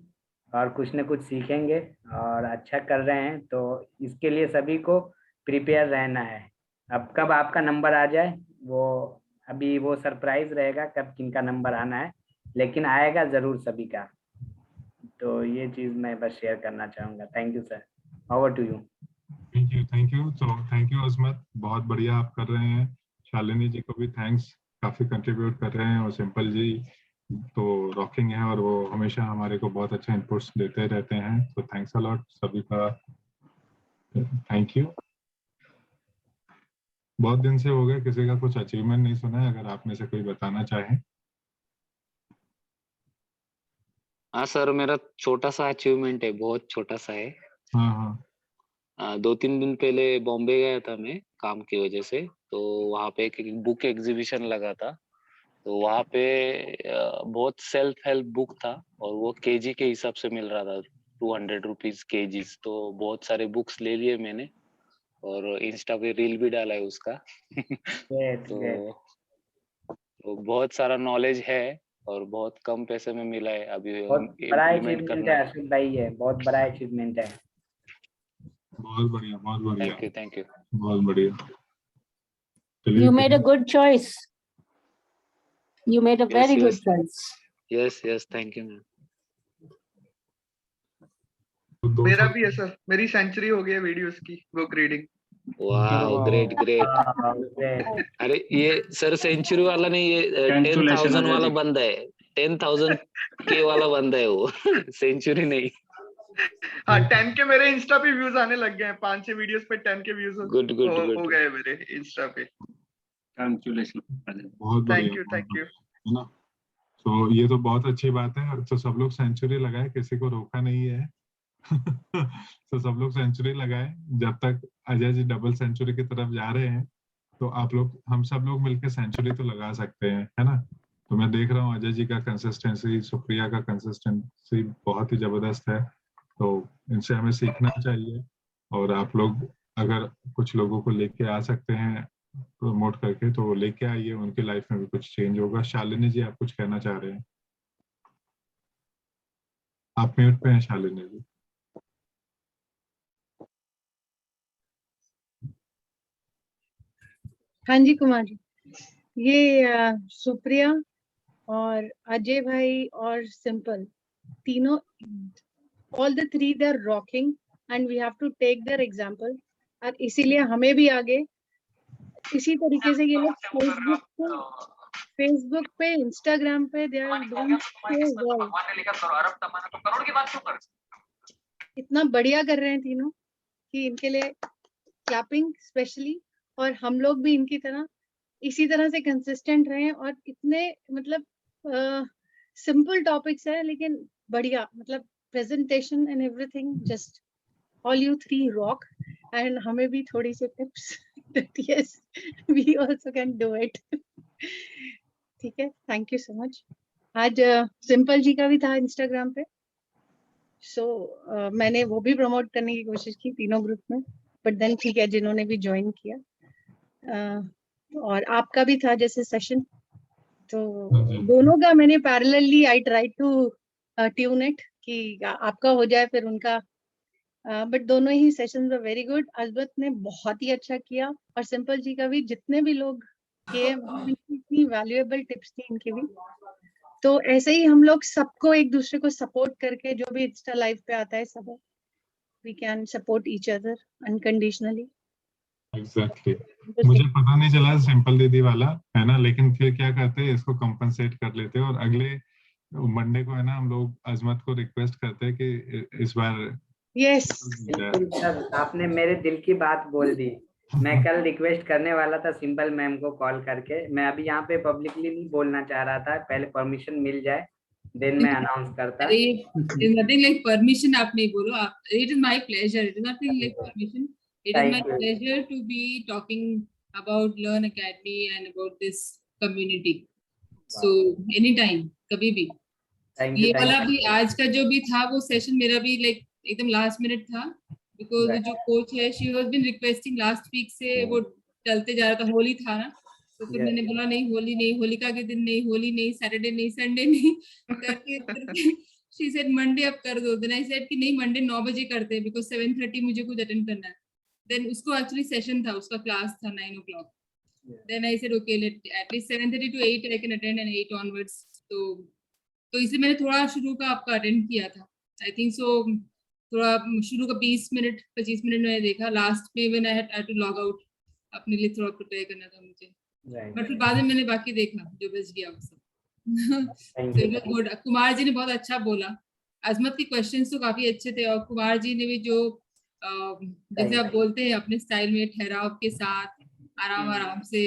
और कुछ न कुछ सीखेंगे और अच्छा कर रहे हैं। तो इसके लिए सभी को प्रिपेयर रहना है। अब कब आपका नंबर आ जाए वो अभी वो सरप्राइज रहेगा, कब किनका नंबर आना है, लेकिन आएगा ज़रूर सभी का। तो ये चीज़ मैं बस शेयर करना चाहूँगा। Thank you sir, over to you. Thank you. तो थैंक यू अजमत, बहुत बढ़िया आप कर रहे हैं। शालिनी जी को भी थैंक्स, काफी कंट्रीब्यूट कर रहे हैं। और सिंपल जी तो रॉकिंग है, और वो हमेशा हमारे को बहुत अच्छे इनपुट्स देते रहते हैं। तो थैंक्स अ लॉट सभी का, थैंक यू। बहुत दिन से हो गए, किसी का कुछ अचीवमेंट नहीं सुना है, अगर आप में से कोई बताना चाहे। हाँ सर, मेरा छोटा सा अचीवमेंट है, बहुत छोटा सा है। हाँ हाँ। 2-3 दिन पहले बॉम्बे गया था मैं काम की वजह से। तो वहाँ पे एक बुक एग्जीबिशन लगा था। तो वहाँ पे बहुत सेल्फ हेल्प बुक था, और वो केजी के हिसाब से मिल रहा था, 200 रुपीज केजीज। तो बहुत सारे बुक्स ले लिए मैंने, और इंस्टा पे रील भी डाला है उसका। तो बहुत सारा नॉलेज है, और बहुत कम पैसे में मिला है। अभी बहुत बड़ा इम्प्लीमेंट अचीवमेंट करना है है। अर्षद भाई, ये बहुत बड़ा अचीवमेंट है। बहुत बढ़िया, बहुत बढ़िया। Thank you. बहुत बढ़िया। You made a good choice. You made a very good choice. Yes thank you ma'am. मेरा भी है सर, मेरी सेंचुरी हो गई है वीडियोस की बुक रीडिंग। वाह, ग्रेट ग्रेट। अरे ये सर सेंचुरी वाला नहीं, ये 10,000 वाला बंदा है। 10,000 के वाला बंदा है वो। सेंचुरी नहीं। हाँ, 10 के मेरे इंस्टा पे व्यूज आने लग गए हैं। 5-6 वीडियोस पे 10 के व्यूज हो गए मेरे इंस्टा पे। बहुत बढ़िया, थैंक यू। है ना। तो ये तो बहुत अच्छी बात है। तो सब लोग सेंचुरी लगाए, किसी को रोका नहीं है। तो सब लोग सेंचुरी लगाए। जब तक अजय जी डबल सेंचुरी की तरफ जा रहे हैं, तो आप लोग, हम सब लोग मिलकर सेंचुरी तो लगा सकते हैं, है ना। तो मैं देख रहा हूँ अजय जी का कंसिस्टेंसी, सुप्रिया का कंसिस्टेंसी बहुत ही जबरदस्त है। तो इनसे हमें सीखना चाहिए। और आप लोग अगर कुछ लोगों को लेके आ सकते हैं प्रमोट करके, तो लेके आइए, उनकी लाइफ में भी कुछ चेंज होगा। शालिनी जी, आप कुछ कहना चाह रहे हैं? आप म्यूट पे हैं शालिनी जी। हाँ जी कुमार जी, ये सुप्रिया और अजय भाई और सिंपल, तीनों, all the three they are rocking and we have to take their example. और इसीलिए हमें भी आगे इसी तरीके से ये लोग फेसबुक पे, इंस्टाग्राम पे they are doing so well, इतना बढ़िया कर रहे हैं तीनों कि इनके लिए क्लैपिंग स्पेशली। और हम लोग भी इनकी तरह इसी तरह से कंसिस्टेंट रहें, और इतने मतलब सिंपल टॉपिक्स है लेकिन बढ़िया, मतलब presentation and everything, just all you three rock. And हमें भी थोड़ी सी tips that yes we also can do it. ठीक है, थैंक यू सो मच। आज सिंपल जी का भी था इंस्टाग्राम पे, सो मैंने वो भी प्रमोट करने की कोशिश की तीनों ग्रुप में, बट देन ठीक है जिन्होंने भी ज्वाइन किया। और आपका भी था जैसे सेशन, तो दोनों का मैंने parallelly I try to tune it कि आपका हो जाए फिर उनका, बट दोनों ही sessions were very good. Azmat ने बहुत ही अच्छा किया, और सिंपल जी का भी, जितने भी लोग किए इतनी वैल्यूएबल टिप्स थी इनकी भी। तो ऐसे ही हम लोग सबको एक दूसरे को सपोर्ट करके, जो भी इंस्टा लाइव पे आता है सब, we can support each other unconditionally. Exactly मुझे पता नहीं चला सिंपल दीदी वाला, है ना, लेकिन फिर क्या करते हैं, इसको कंपनसेट कर लेते हैं, और अगले मंडे को है ना हम लोग अजमत को रिक्वेस्ट करते हैं कि इस बार यस बिल्कुल सर, आपने मेरे दिल की बात बोल दी। मैं कल रिक्वेस्ट करने वाला था सिंपल मैम को कॉल करके। मैं अभी यहाँ पे पब्लिकली नहीं बोलना चाह रहा था, पहले परमिशन मिल जाए देन मैं अनाउंस करता। Nothing like permission आप नहीं बोलो, आप, it is my pleasure, it is nothing like permission, it is my pleasure to be talking about Learn Academy and about this community, so anytime, कभी भी। ये वाला भी आज का जो भी था वो सेशन मेरा भी लाइक एकदम लास्ट मिनट था, बिकॉज जो कोच है she was been requesting last week से, वो चलते जा रहा था, होली था ना, तो फिर मैंने बोला नहीं होली नहीं, होलिका के दिन नहीं, होली नहीं, सैटरडे नहीं, संडे नहीं करके शी सेड मंडे अब कर दो। देन आई सेड कि नहीं मंडे 9 बजे करते हैं, बिकॉज 7:30 मुझे कुछ अटेंड करना है। देन उसको एक्चुअली सेशन था, उसका क्लास था 9 o'clock। Then I said okay let at least 7:30 to 8 I can attend, and 8 onwards। तो इसलिए मैंने थोड़ा शुरू का आपका अटेंड किया था, आई थिंक सो थोड़ा शुरू का 20 मिनट 25 मिनट मैंने देखा, लास्ट में when I had to log out, अपने लिए थोड़ा प्रिपेयर करना था मुझे, बट फिर बाद में मैंने बाकी देखा जो बच गया वो सब। गुड, कुमार जी ने बहुत अच्छा बोला, अजमत के क्वेश्चंस तो काफी अच्छे थे, और कुमार जी ने भी जो जैसे आप बोलते हैं अपने स्टाइल में ठहराव के साथ आराम आराम से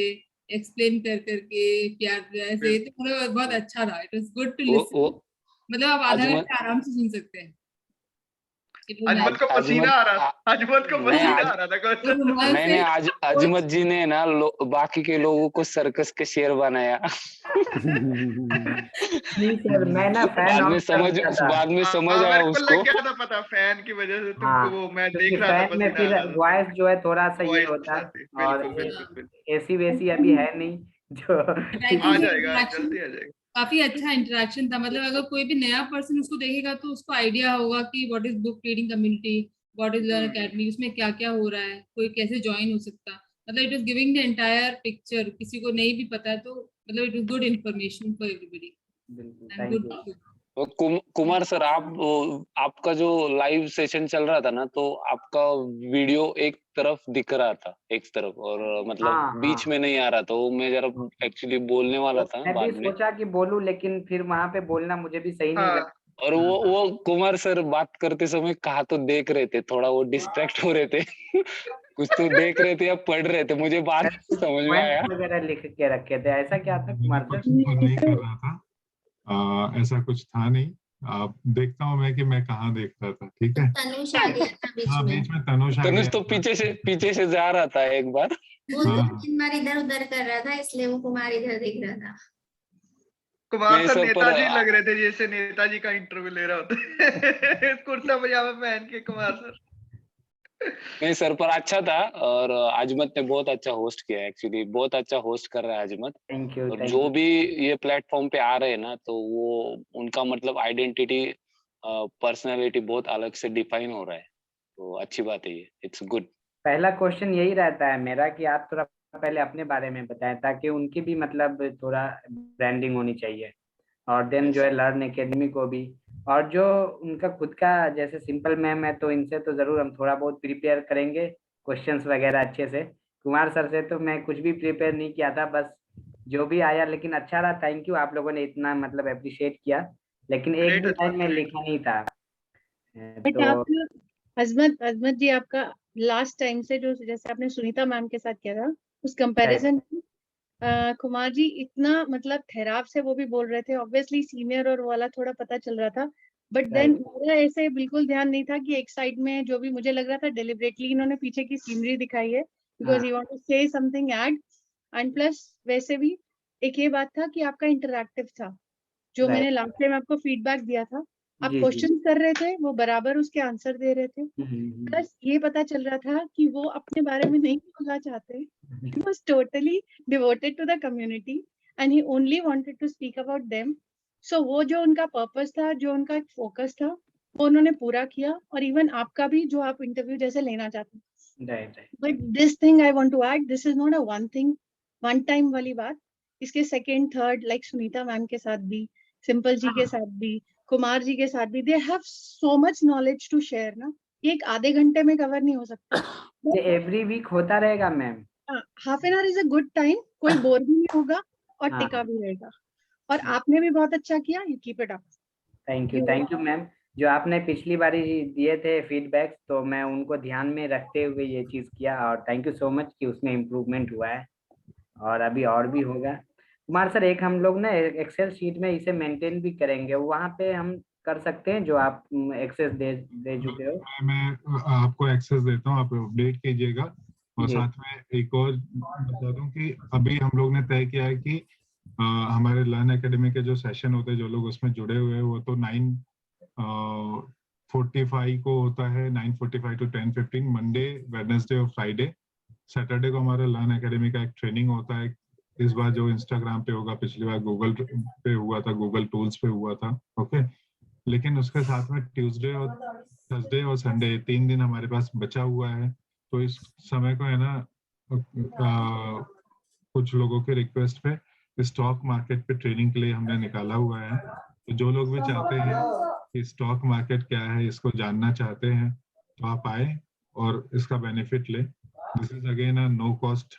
एक्सप्लेन कर करके प्यार से, तो बहुत अच्छा था। It was good to listen, मतलब आप आधा घंटा आराम से सुन सकते हैं। अजमत को पसीना आ रहा था, अजमत को पसीना आ रहा था। मैंने आज अजमत जी ने ना बाकी के लोगों को सर्कस के शेर बनाया। सर मैं ना फैन बाद में समझ आया उसको, लग गया था पता, फैन की वजह से तुमको वो मैं देख रहा था में फिर वॉइस जो है थोड़ा सा ये होता है, और एसी वैसी अभी है नहीं जो आ जाएगा, जल्दी आ जाएगा। काफी अच्छा इंटरेक्शन था, मतलब अगर कोई भी नया पर्सन उसको देखेगा तो उसको आइडिया होगा कि what is book reading community, what is learn academy, उसमें क्या क्या हो रहा है, कोई कैसे ज्वाइन हो सकता, मतलब it is giving the entire picture. किसी को नहीं भी पता है तो मतलब it is good information for everybody. Kumar sir, आपका जो लाइव सेशन चल रहा था ना, तो आपका वीडियो एक तरफ दिख रहा था, एक तरफ, और मतलब बीच में नहीं आ रहा था, वो मैं जरा एक्चुअली बोलने वाला था मैं बाद भी में, सोचा कि बोलूं, लेकिन फिर वहां पे बोलना मुझे भी सही नहीं लगा। और वो कुमार सर बात करते समय कहा तो देख रहे थे, थोड़ा वो डिस्ट्रैक्ट हो रहे थे कुछ तो देख रहे थे या पढ़ रहे थे, मुझे बात समझ में आया। वगैरह लिख के रखे थे, ऐसा क्या था कुमार सर? नहीं कर रहा था, ऐसा कुछ था नहीं। आप देखता हूँ मैं कि मैं कहाँ देख रहा था। ठीक है, तनुष आ गया था बीच में तनुष तो पीछे से जा रहा था एक बार, वो 2-3 बार इधर उधर कर रहा था, इसलिए वो कुमार इधर देख रहा था। कुमार सर नेताजी लग रहे थे, जैसे नेताजी का इंटरव्यू ले रहा होता है कुर्ता पजामा पहन के कुमार सर। नहीं सर, पर अच्छा था और अजमत ने बहुत अच्छा होस्ट किया, एक्चुअली बहुत अच्छा होस्ट कर रहा है अजमत। थैंक यू, और थैंक जो यू। भी ये प्लेटफॉर्म पे आ रहे हैं ना, तो वो उनका मतलब आइडेंटिटी, पर्सनालिटी बहुत अलग से डिफाइन हो रहा है, तो अच्छी बात है ये, इट्स गुड। पहला क्वेश्चन यही रहता है मेरा कि आप थोड़ा पहले अपने बारे में बताएं, ताकि उनकी भी मतलब थोड़ा ब्रांडिंग होनी चाहिए, और देन जो है लर्न एकेडमी को भी, और जो उनका खुद का जैसे सिंपल मैम है तो इनसे तो जरूर हम थोड़ा बहुत प्रिपेयर करेंगे क्वेश्चंस वगैरह अच्छे से। कुमार सर से तो मैं कुछ भी प्रिपेयर नहीं किया था, बस जो भी आया, लेकिन अच्छा रहा। थैंक यू, आप लोगों ने इतना मतलब अप्रिशिएट किया, लेकिन एक भी लाइन में लिखा नहीं था। बट तो आप अजमत जी, आपका लास्ट टाइम से जो जैसे आपने सुनीता मैम के साथ किया था, उस कंपैरिजन कुमार जी इतना मतलब ठहराव से वो भी बोल रहे थे, ऑब्वियसली सीनियर और वाला थोड़ा पता चल रहा था, बट देन मेरा ऐसे बिल्कुल ध्यान नहीं था कि एक साइड में जो भी मुझे लग रहा था डेलिबरेटली इन्होंने पीछे की सीनरी दिखाई है, because you want to say something add. And plus वैसे भी एक ये बात था कि आपका इंटरैक्टिव था, जो मैंने लास्ट टाइम आपको फीडबैक दिया था, आप जी, जी। क्वेश्चन कर रहे थे, वो बराबर उसके आंसर दे रहे थे। प्लस ये पता चल रहा था कि वो अपने बारे में नहीं बोलना चाहते, he was totally devoted to the community and he only wanted to speak about them. So वो जो उनका पर्पस था, जो उनका फोकस था, वो उन्होंने पूरा किया, और इवन आपका भी जो आप इंटरव्यू जैसे लेना चाहते हैं। But this thing I want to add, this is not a one thing one time वाली बात। इसके second third like Sunita ma'am के साथ भी, सिंपल जी के साथ भी, कुमार जी के साथ भी, they have so much knowledge to share ना, ये एक आधे घंटे में कवर नहीं हो सकता। एवरी वीक होता रहेगा ma'am. Half an hour is a good time, कोई बोर भी नहीं होगा और टिका भी रहेगा, और आपने भी बहुत अच्छा किया, you keep it up. Thank you ma'am. जो आपने पिछली बारी दिए थे फीडबैक, तो मैं उनको ध्यान में रखते हुए ये चीज किया, और थैंक यू सो मच कि उसमें इम्प्रूवमेंट हुआ है, और अभी और भी होगा। कुमार सर, एक हम लोग ना एक्सेल शीट में इसे मेंटेन भी करेंगे, वहाँ पे हम कर सकते हैं जो आप एक्सेस दे चुके हो। मैं आपको एक्सेस देता हूँ, आप अपडेट कीजिएगा। और जी। साथ में एक और बता दूं कि अभी हम लोग ने तय किया है कि हमारे लर्न एकेडमी के जो सेशन होते हैं, जो लोग उसमें जुड़े हुए हैं, वो तो 9:45 को होता है, 9:45 to 10:15, मंडे, वेडनेसडे और फ्राइडे। सैटरडे को हमारा लर्न एकेडमी का एक ट्रेनिंग होता है, इस बार जो इंस्टाग्राम पे होगा, पिछली बार गूगल पे हुआ था, गूगल टूल्स पे हुआ था, ओके। लेकिन उसके साथ में ट्यूसडे और थर्सडे और संडे 3 दिन हमारे पास बचा हुआ है। तो इस समय को है ना, कुछ लोगों के रिक्वेस्ट पे स्टॉक मार्केट पे ट्रेनिंग के लिए हमने निकाला हुआ है। तो जो लोग भी चाहते हैं कि स्टॉक मार्केट क्या है, इसको जानना चाहते हैं, तो आप आए और इसका बेनिफिट ले। This is again a no cost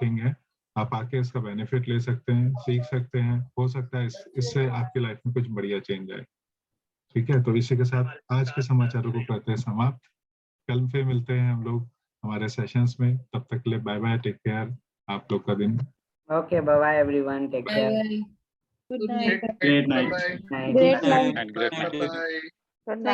thing है, आप आके इसका बेनिफिट ले सकते हैं, सीख सकते हैं, हो सकता है इससे आपकी लाइफ में कुछ बढ़िया चेंज आए। ठीक है, तो इसी के साथ आज के समाचारों को करते हैं समाप्त। कल फिर मिलते हैं हम लोग हमारे सेशंस में, तब तक के लिए बाय बाय, टेक केयर, आप लोग का दिन। Okay, bye bye everyone, take care. Good night. Great night. Great night. Great night. Bye bye. Good night.